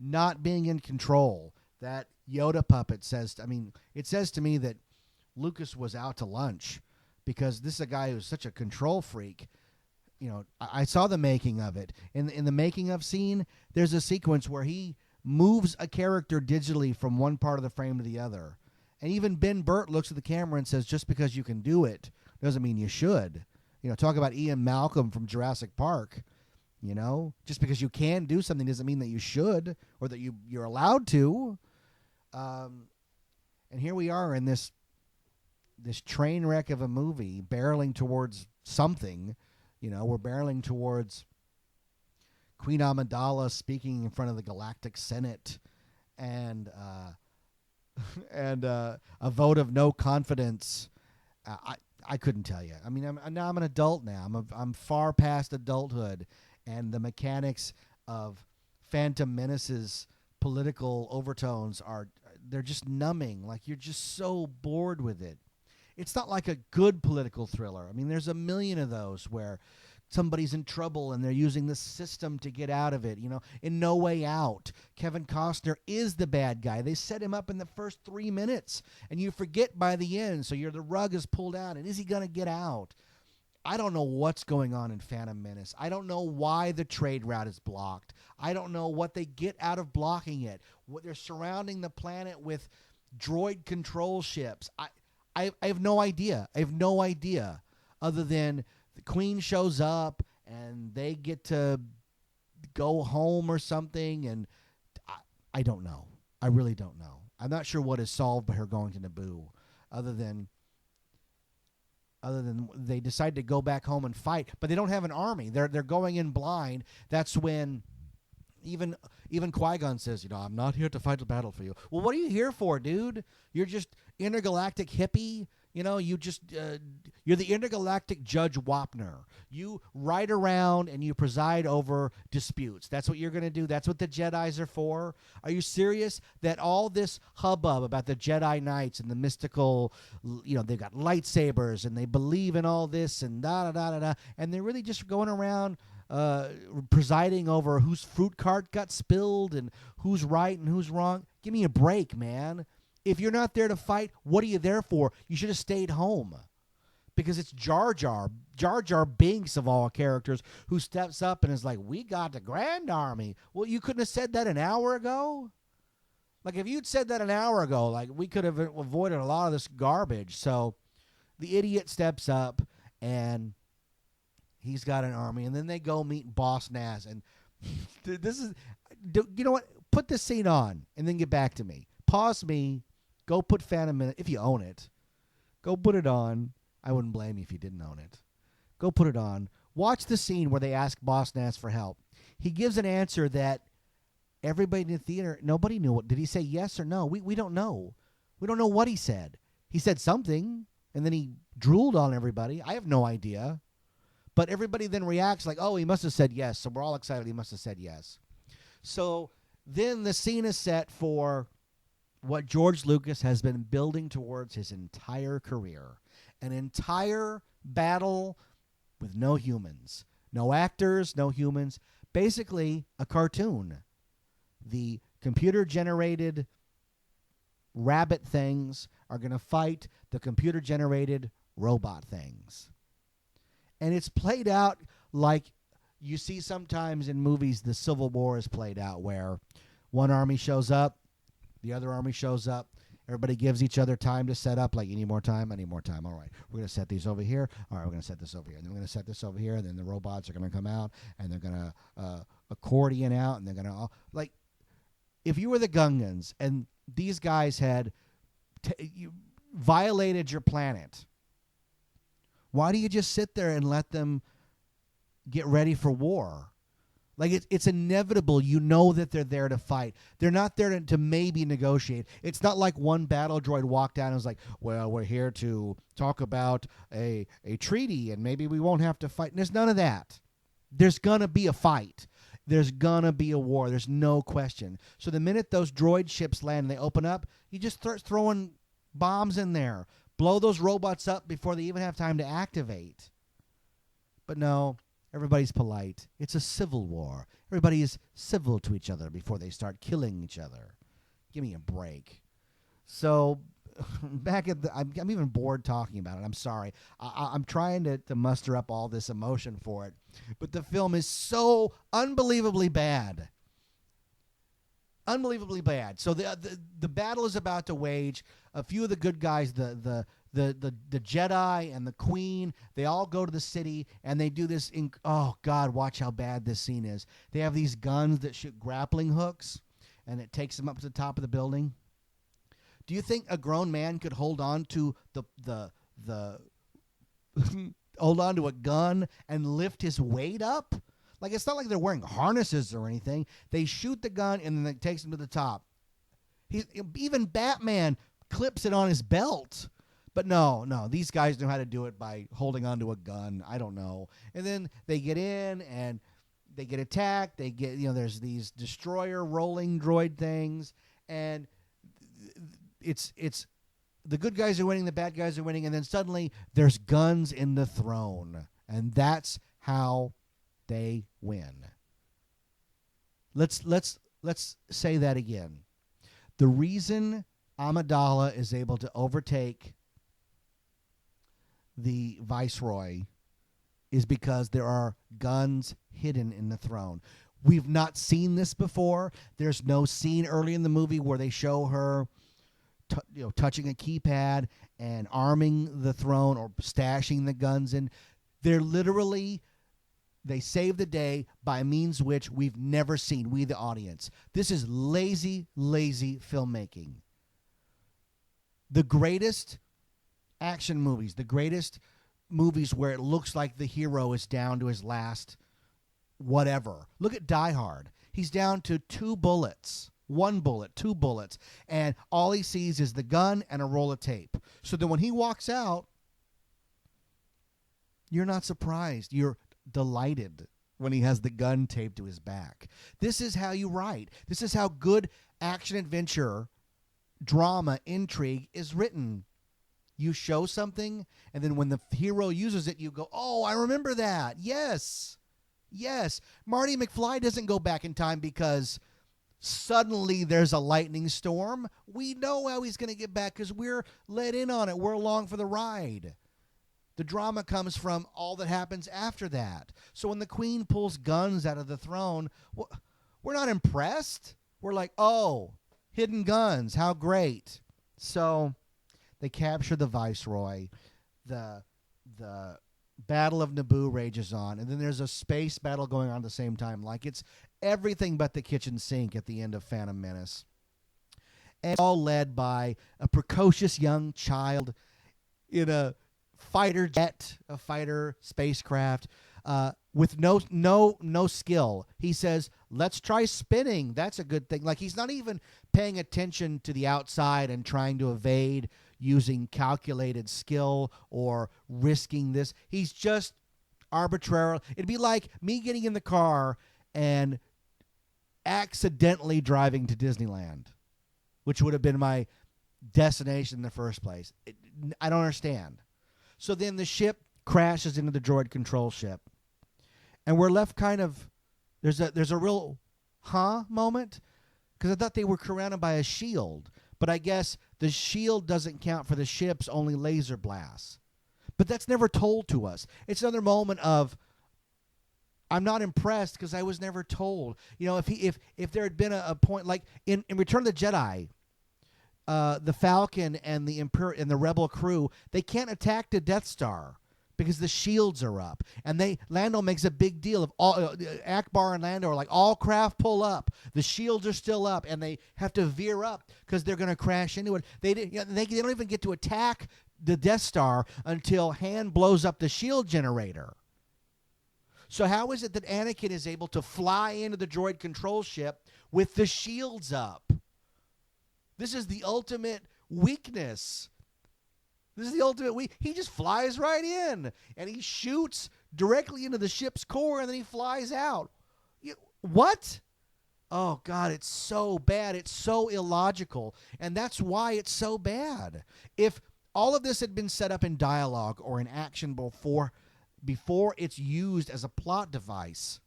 not being in control. That Yoda puppet says, it says to me that Lucas was out to lunch because this is a guy who's such a control freak. I saw the making of it. In the making of scene, there's a sequence where he moves a character digitally from one part of the frame to the other. And even Ben Burt looks at the camera and says, just because you can do it doesn't mean you should. Talk about Ian Malcolm from Jurassic Park. Just because you can do something doesn't mean that you should or that you're allowed to. And here we are in this train wreck of a movie barreling towards something. We're barreling towards Queen Amidala speaking in front of the Galactic Senate, and and a vote of no confidence. I couldn't tell you. I mean, I'm an adult now. I'm far past adulthood, and the mechanics of Phantom Menace's political overtones they're just numbing. Like, you're just so bored with it. It's not like a good political thriller. I mean, there's a million of those where somebody's in trouble and they're using the system to get out of it. You know, in No Way Out, Kevin Costner is the bad guy. They set him up in the first 3 minutes, and you forget by the end. So the rug is pulled out, and is he going to get out? I don't know what's going on in Phantom Menace. I don't know why the trade route is blocked. I don't know what they get out of blocking it. What they're surrounding the planet with droid control ships. I have no idea. I have no idea, other than the Queen shows up and they get to go home or something, and I don't know. I really don't know. I'm not sure what is solved by her going to Naboo, other than they decide to go back home and fight, but they don't have an army. They're going in blind. That's when even Qui-Gon says, I'm not here to fight a battle for you. Well, what are you here for, dude? You're just intergalactic hippie. You're the intergalactic Judge Wapner. You ride around and you preside over disputes. That's what you're going to do. That's what the Jedis are for. Are you serious that all this hubbub about the Jedi Knights and the mystical, they've got lightsabers and they believe in all this and da-da-da-da-da, and they're really just going around presiding over whose fruit cart got spilled and who's right and who's wrong? Give me a break, man. If you're not there to fight, what are you there for? You should have stayed home. Because it's Jar Jar Binks of all characters, who steps up and is like, we got the Grand Army. Well, you couldn't have said that an hour ago? Like, if you'd said that an hour ago, like, we could have avoided a lot of this garbage. So the idiot steps up, and he's got an army. And then they go meet Boss Nass. And this is, you know what? Put this scene on, and then get back to me. Pause me. Go put Phantom Menace, if you own it. Go put it on. I wouldn't blame you if you didn't own it. Go put it on. Watch the scene where they ask Boss Nass for help. He gives an answer that everybody in the theater, nobody knew. What did he say? Yes or no? We don't know. We don't know what he said. He said something, and then he drooled on everybody. I have no idea. But everybody then reacts like, oh, he must have said yes. So we're all excited he must have said yes. So then the scene is set for what George Lucas has been building towards his entire career. An entire battle with no humans. No actors, no humans. Basically, a cartoon. The computer-generated rabbit things are going to fight the computer-generated robot things. And it's played out like you see sometimes in movies the Civil War is played out, where one army shows up, the other army shows up. Everybody gives each other time to set up. Like, you need more time? I need more time. All right, we're going to set these over here. All right, we're going to set this over here. And then we're going to set this over here. And then the robots are going to come out. And they're going to accordion out. And they're going to, like, if you were the Gungans and these guys had violated your planet, why do you just sit there and let them get ready for war? Like, it's inevitable. You know that they're there to fight. They're not there to maybe negotiate. It's not like one battle droid walked out and was like, well, we're here to talk about a treaty and maybe we won't have to fight. And there's none of that. There's going to be a fight. There's going to be a war. There's no question. So the minute those droid ships land and they open up, you just start throwing bombs in there. Blow those robots up before they even have time to activate. But no. Everybody's polite. It's a civil war. Everybody is civil to each other before they start killing each other. Give me a break. So, back at the... I'm even bored talking about it. I'm sorry. I'm trying to muster up all this emotion for it. But the film is so unbelievably bad. Unbelievably bad. So the battle is about to wage. A few of the good guys, the Jedi and the Queen, they all go to the city and they do this. Oh, God, watch how bad this scene is. They have these guns that shoot grappling hooks, and it takes them up to the top of the building. Do you think a grown man could hold on to hold on to a gun and lift his weight up? Like, it's not like they're wearing harnesses or anything. They shoot the gun and then it takes them to the top. Even Batman clips it on his belt. But no, these guys know how to do it by holding onto a gun. I don't know. And then they get in and they get attacked. They get, there's these destroyer rolling droid things, and it's the good guys are winning, the bad guys are winning, and then suddenly there's guns in the throne, and that's how they win. Let's say that again. The reason Amidala is able to overtake the Viceroy is because there are guns hidden in the throne. We've not seen this before. There's no scene early in the movie where they show her touching a keypad and arming the throne or stashing the guns in. They save the day by means which we've never seen, we the audience. This is lazy filmmaking. The greatest action movies, the greatest movies where it looks like the hero is down to his last whatever. Look at Die Hard. He's down to 2 bullets. 1 bullet, 2 bullets. And all he sees is the gun and a roll of tape. So then when he walks out, you're not surprised. You're delighted when he has the gun taped to his back. This is how you write. This is how good action-adventure, drama, intrigue is written. You show something, and then when the hero uses it, you go, oh, I remember that. Yes. Marty McFly doesn't go back in time because suddenly there's a lightning storm. We know how he's going to get back because we're let in on it. We're along for the ride. The drama comes from all that happens after that. So when the queen pulls guns out of the throne, we're not impressed. We're like, oh, hidden guns. How great. So they capture the Viceroy. The Battle of Naboo rages on. And then there's a space battle going on at the same time. Like it's everything but the kitchen sink at the end of Phantom Menace. And all led by a precocious young child in a fighter jet, a fighter spacecraft, with no skill. He says, let's try spinning. That's a good thing. Like he's not even paying attention to the outside and trying to evade using calculated skill or risking this. He's just arbitrary. It'd be like me getting in the car and accidentally driving to Disneyland, which would have been my destination in the first place. I don't understand. So then the ship crashes into the droid control ship, and we're left kind of there's a real moment, because I thought they were surrounded by a shield, but I guess the shield doesn't count for the ship's only laser blasts. But that's never told to us. It's another moment of I'm not impressed because I was never told. If there had been a point like in Return of the Jedi, the Falcon and the Rebel crew, they can't attack the Death Star because the shields are up. And Lando makes a big deal of all Akbar and Lando are like, all craft pull up. The shields are still up, and they have to veer up because they're going to crash into it. They don't even get to attack the Death Star until Han blows up the shield generator. So how is it that Anakin is able to fly into the droid control ship with the shields up? This is the ultimate weakness. He just flies right in, and he shoots directly into the ship's core, and then he flies out. What? Oh, God, it's so bad. It's so illogical, and that's why it's so bad. If all of this had been set up in dialogue or in action before it's used as a plot device,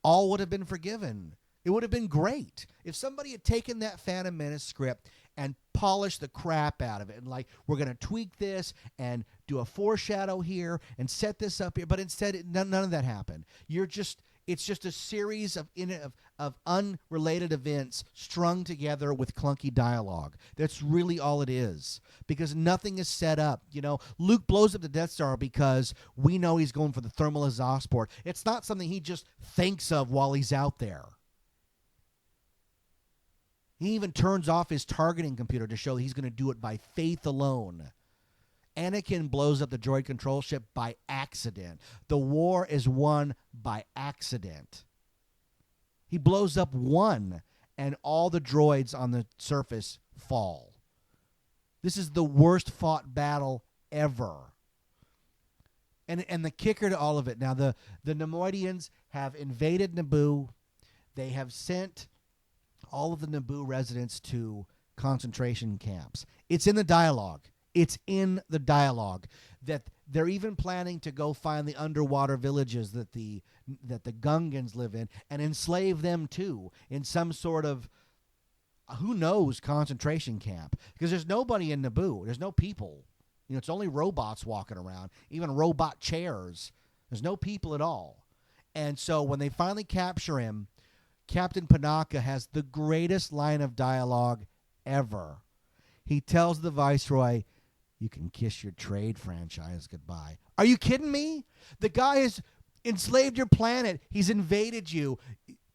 all would have been forgiven. It would have been great if somebody had taken that Phantom Menace script and polished the crap out of it and like, we're going to tweak this and do a foreshadow here and set this up here. But instead, none of that happened. It's just a series of unrelated events strung together with clunky dialogue. That's really all it is, because nothing is set up. Luke blows up the Death Star because we know he's going for the thermal exhaust port. It's not something he just thinks of while he's out there. He even turns off his targeting computer to show he's going to do it by faith alone. Anakin blows up the droid control ship by accident. The war is won by accident. He blows up one and all the droids on the surface fall. This is the worst fought battle ever. And the kicker to all of it, now the Neimoidians have invaded Naboo. They have sent all of the Naboo residents to concentration camps. It's in the dialogue. It's in the dialogue that they're even planning to go find the underwater villages that the Gungans live in and enslave them too in some sort of, who knows, concentration camp. Because there's nobody in Naboo. There's no people. It's only robots walking around, even robot chairs. There's no people at all. And so when they finally capture him, Captain Panaka has the greatest line of dialogue ever. He tells the Viceroy, "You can kiss your trade franchise goodbye." Are you kidding me? The guy has enslaved your planet. He's invaded you.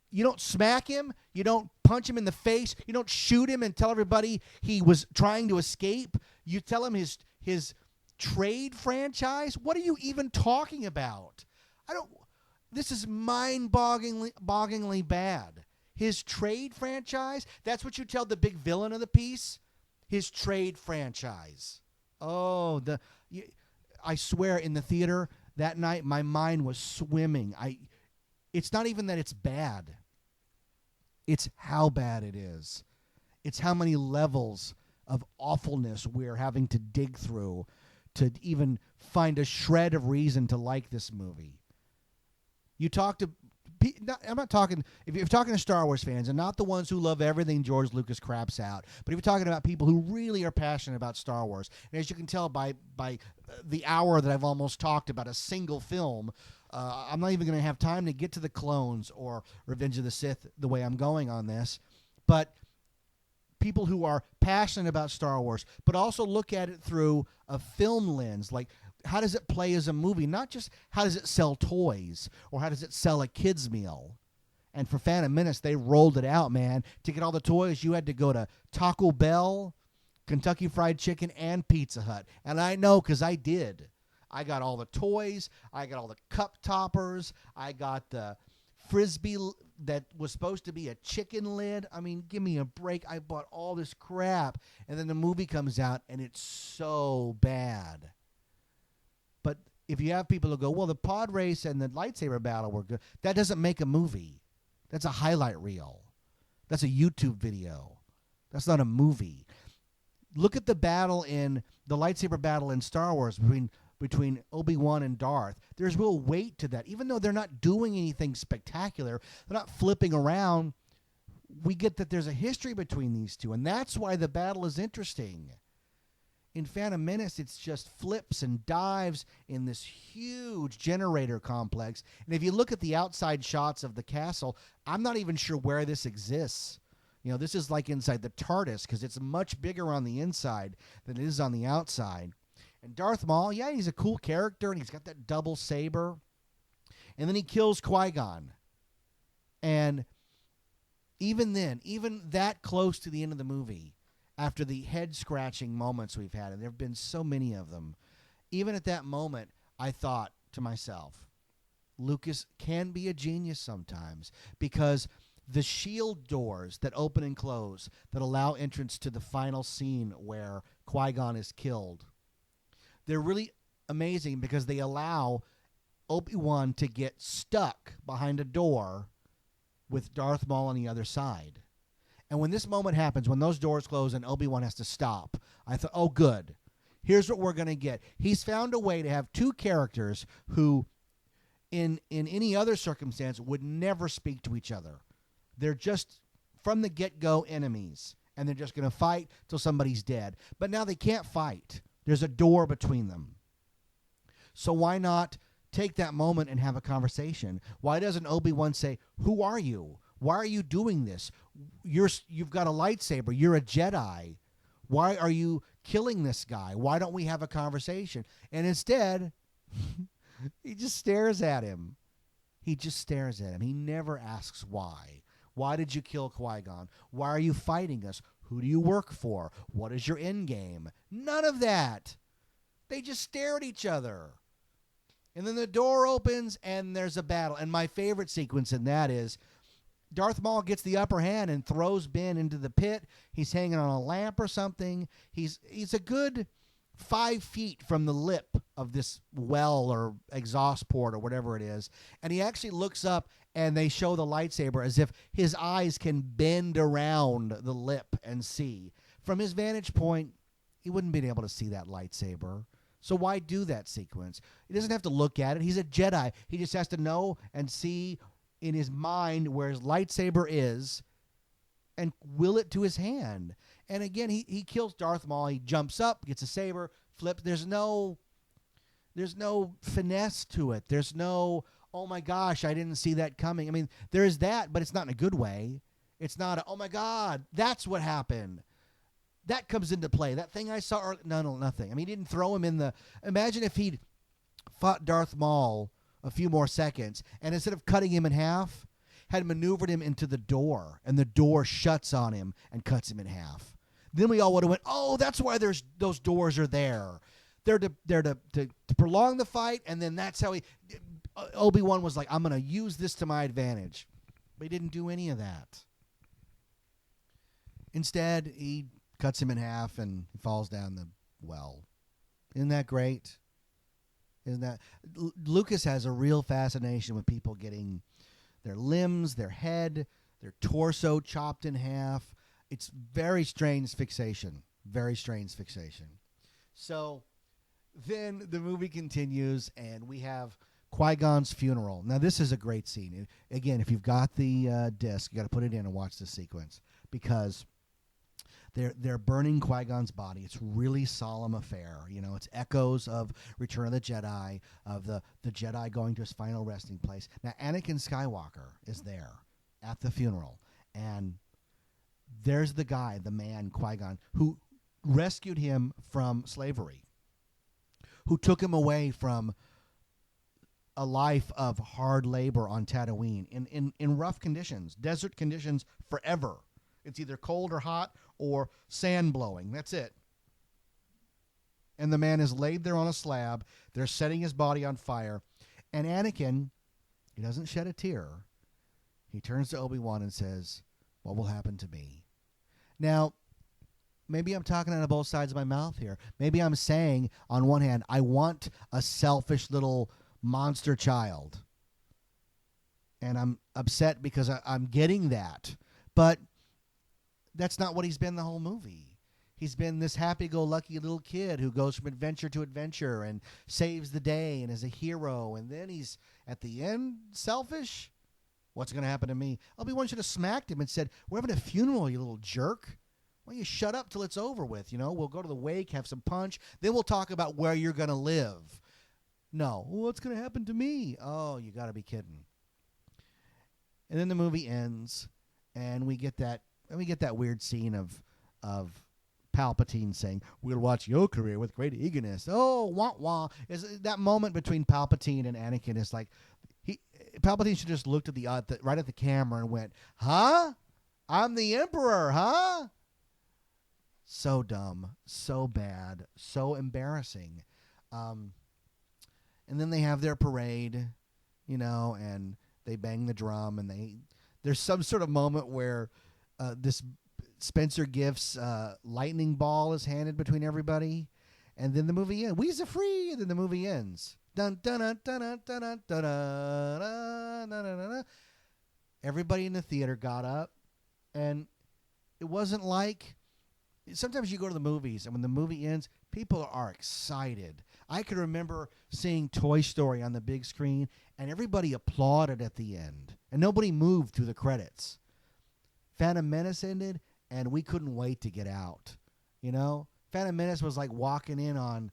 You don't smack him. You don't punch him in the face. You don't shoot him and tell everybody he was trying to escape. You tell him his trade franchise? What are you even talking about? This is mind-bogglingly bad. His trade franchise? That's what you tell the big villain of the piece? His trade franchise. Oh, I swear in the theater that night my mind was swimming. It's not even that it's bad. It's how bad it is. It's how many levels of awfulness we're having to dig through to even find a shred of reason to like this movie. I'm not talking, if you're talking to Star Wars fans and not the ones who love everything George Lucas craps out, but if you're talking about people who really are passionate about Star Wars, and as you can tell by the hour that I've almost talked about a single film, I'm not even going to have time to get to the Clones or Revenge of the Sith the way I'm going on this, but people who are passionate about Star Wars, but also look at it through a film lens, like how does it play as a movie? Not just how does it sell toys or how does it sell a kid's meal. And for Phantom Menace, they rolled it out, man. To get all the toys, you had to go to Taco Bell, Kentucky Fried Chicken, and Pizza Hut. And I know because I did. I got all the toys. I got all the cup toppers. I got the Frisbee that was supposed to be a chicken lid. I mean, give me a break. I bought all this crap. And then the movie comes out, and it's so bad. But if you have people who go, well, the pod race and the lightsaber battle were good, that doesn't make a movie. That's a highlight reel. That's a YouTube video. That's not a movie. Look at the lightsaber battle in Star Wars between Obi-Wan and Darth. There's real weight to that. Even though they're not doing anything spectacular, they're not flipping around, we get that there's a history between these two, and that's why the battle is interesting. In Phantom Menace, it's just flips and dives in this huge generator complex. And if you look at the outside shots of the castle, I'm not even sure where this exists. This is like inside the TARDIS because it's much bigger on the inside than it is on the outside. And Darth Maul, yeah, he's a cool character, and he's got that double saber. And then he kills Qui-Gon. And even then, even that close to the end of the movie, after the head-scratching moments we've had, and there have been so many of them, even at that moment, I thought to myself, Lucas can be a genius sometimes, because the shield doors that open and close that allow entrance to the final scene where Qui-Gon is killed, they're really amazing because they allow Obi-Wan to get stuck behind a door with Darth Maul on the other side. And when this moment happens, when those doors close and Obi-Wan has to stop, I thought, oh, good. Here's what we're going to get. He's found a way to have two characters who, in any other circumstance, would never speak to each other. They're just, from the get-go, enemies. And they're just going to fight till somebody's dead. But now they can't fight. There's a door between them. So why not take that moment and have a conversation? Why doesn't Obi-Wan say, who are you? Why are you doing this? You've got a lightsaber. You're a Jedi. Why are you killing this guy? Why don't we have a conversation? And instead, he just stares at him. He just stares at him. He never asks why. Why did you kill Qui-Gon? Why are you fighting us? Who do you work for? What is your end game? None of that. They just stare at each other. And then the door opens and there's a battle. And my favorite sequence in that is Darth Maul gets the upper hand and throws Ben into the pit. He's hanging on a lamp or something. He's a good 5 feet from the lip of this well or exhaust port or whatever it is. And he actually looks up and they show the lightsaber as if his eyes can bend around the lip and see. From his vantage point, he wouldn't be able to see that lightsaber. So why do that sequence? He doesn't have to look at it. He's a Jedi. He just has to know and see in his mind where his lightsaber is and will it to his hand. And again, he kills Darth Maul. He jumps up, gets a saber, flips. There's no finesse to it. There's no, oh my gosh, I didn't see that coming. I mean, there is that, but it's not in a good way. It's not a, oh my God, that's what happened. That comes into play. That thing I saw earlier, no, nothing. I mean, he didn't throw him in the, imagine if he'd fought Darth Maul a few more seconds and instead of cutting him in half, had maneuvered him into the door and the door shuts on him and cuts him in half. Then we all would have went, oh, that's why those doors are there. They're to prolong the fight, and then that's how Obi-Wan was like, I'm going to use this to my advantage. But he didn't do any of that. Instead, he cuts him in half and he falls down the well. Isn't that great? Lucas has a real fascination with people getting their limbs, their head, their torso chopped in half. It's very strange fixation. Very strange fixation. So then the movie continues, and we have Qui-Gon's funeral. Now, this is a great scene. Again, if you've got the disc, you got to put it in and watch this sequence because they're burning Qui-Gon's body. It's really solemn affair. You know, it's echoes of Return of the Jedi, of the Jedi going to his final resting place. Now, Anakin Skywalker is there at the funeral, and there's the guy, the man, Qui-Gon, who rescued him from slavery, who took him away from a life of hard labor on Tatooine in rough conditions, desert conditions forever. It's either cold or hot or sand blowing. That's it. And the man is laid there on a slab. They're setting his body on fire. And Anakin, he doesn't shed a tear. He turns to Obi-Wan and says, what will happen to me? Now, maybe I'm talking out of both sides of my mouth here. Maybe I'm saying, on one hand, I want a selfish little monster child. And I'm upset because I'm getting that. But that's not what he's been the whole movie. He's been this happy-go-lucky little kid who goes from adventure to adventure and saves the day and is a hero. And then he's, at the end, selfish. What's going to happen to me? Obi-Wan should have smacked him and said, we're having a funeral, you little jerk. Why don't you shut up till it's over with? You know, we'll go to the wake, have some punch. Then we'll talk about where you're going to live. No. What's going to happen to me? Oh, you got to be kidding. And then the movie ends, and we get that weird scene of Palpatine saying, we'll watch your career with great eagerness. Oh, wah, wah. That moment between Palpatine and Anakin is like, Palpatine should just looked at right at the camera and went, huh? I'm the Emperor, huh? So dumb, so bad, so embarrassing. And then they have their parade, you know, and they bang the drum, and there's some sort of moment where this Spencer Gifts lightning ball is handed between everybody, and then the movie ends. We's free, and then the movie ends. Dun dun dun dun dun dun dun dun dun dun. Everybody in the theater got up, and it wasn't like sometimes you go to the movies, and when the movie ends, people are excited. I can remember seeing Toy Story on the big screen, and everybody applauded at the end, and nobody moved through the credits. Phantom Menace ended, and we couldn't wait to get out. You know, Phantom Menace was like walking in on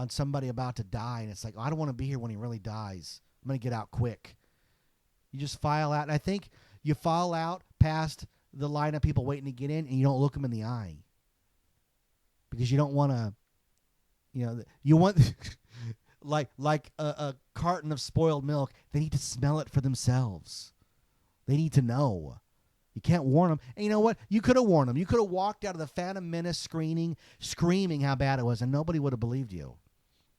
somebody about to die, and it's like, oh, I don't want to be here when he really dies. I'm going to get out quick. You just file out, and I think you file out past the line of people waiting to get in, and you don't look them in the eye. Because you don't want to, you know, you want, like a carton of spoiled milk, they need to smell it for themselves. They need to know. You can't warn them. And you know what? You could have warned them. You could have walked out of the Phantom Menace screening screaming how bad it was, and nobody would have believed you.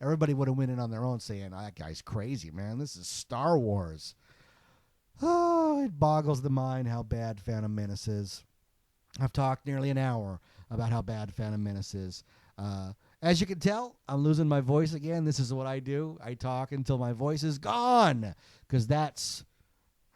Everybody would have went in on their own saying, that guy's crazy, man. This is Star Wars. Oh, it boggles the mind how bad Phantom Menace is. I've talked nearly an hour about how bad Phantom Menace is. As you can tell, I'm losing my voice again. This is what I do. I talk until my voice is gone, because that's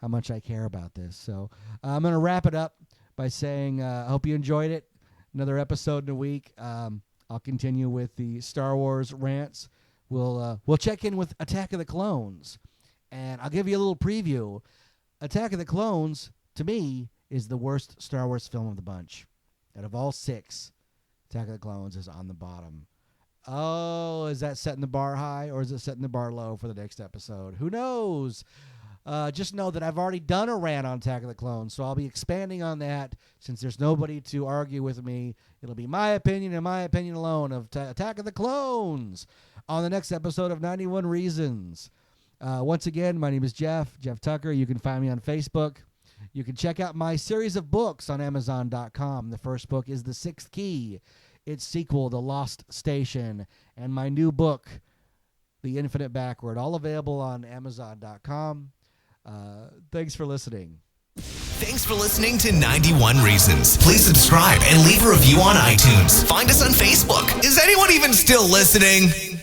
how much I care about this. So I'm going to wrap it up by saying I hope you enjoyed it. Another episode in a week. I'll continue with the Star Wars rants. We'll check in with Attack of the Clones, and I'll give you a little preview. Attack of the Clones, to me, is the worst Star Wars film of the bunch. Out of all 6, Attack of the Clones is on the bottom. Oh, is that setting the bar high, or is it setting the bar low for the next episode? Who knows? Just know that I've already done a rant on Attack of the Clones, so I'll be expanding on that since there's nobody to argue with me. It'll be my opinion and my opinion alone of Attack of the Clones on the next episode of 91 Reasons. Once again, my name is Jeff Tucker. You can find me on Facebook. You can check out my series of books on Amazon.com. The first book is The Sixth Key, its sequel, The Lost Station, and my new book, The Infinite Backward, all available on Amazon.com. Thanks for listening. Thanks for listening to 91 Reasons. Please subscribe and leave a review on iTunes. Find us on Facebook. Is anyone even still listening?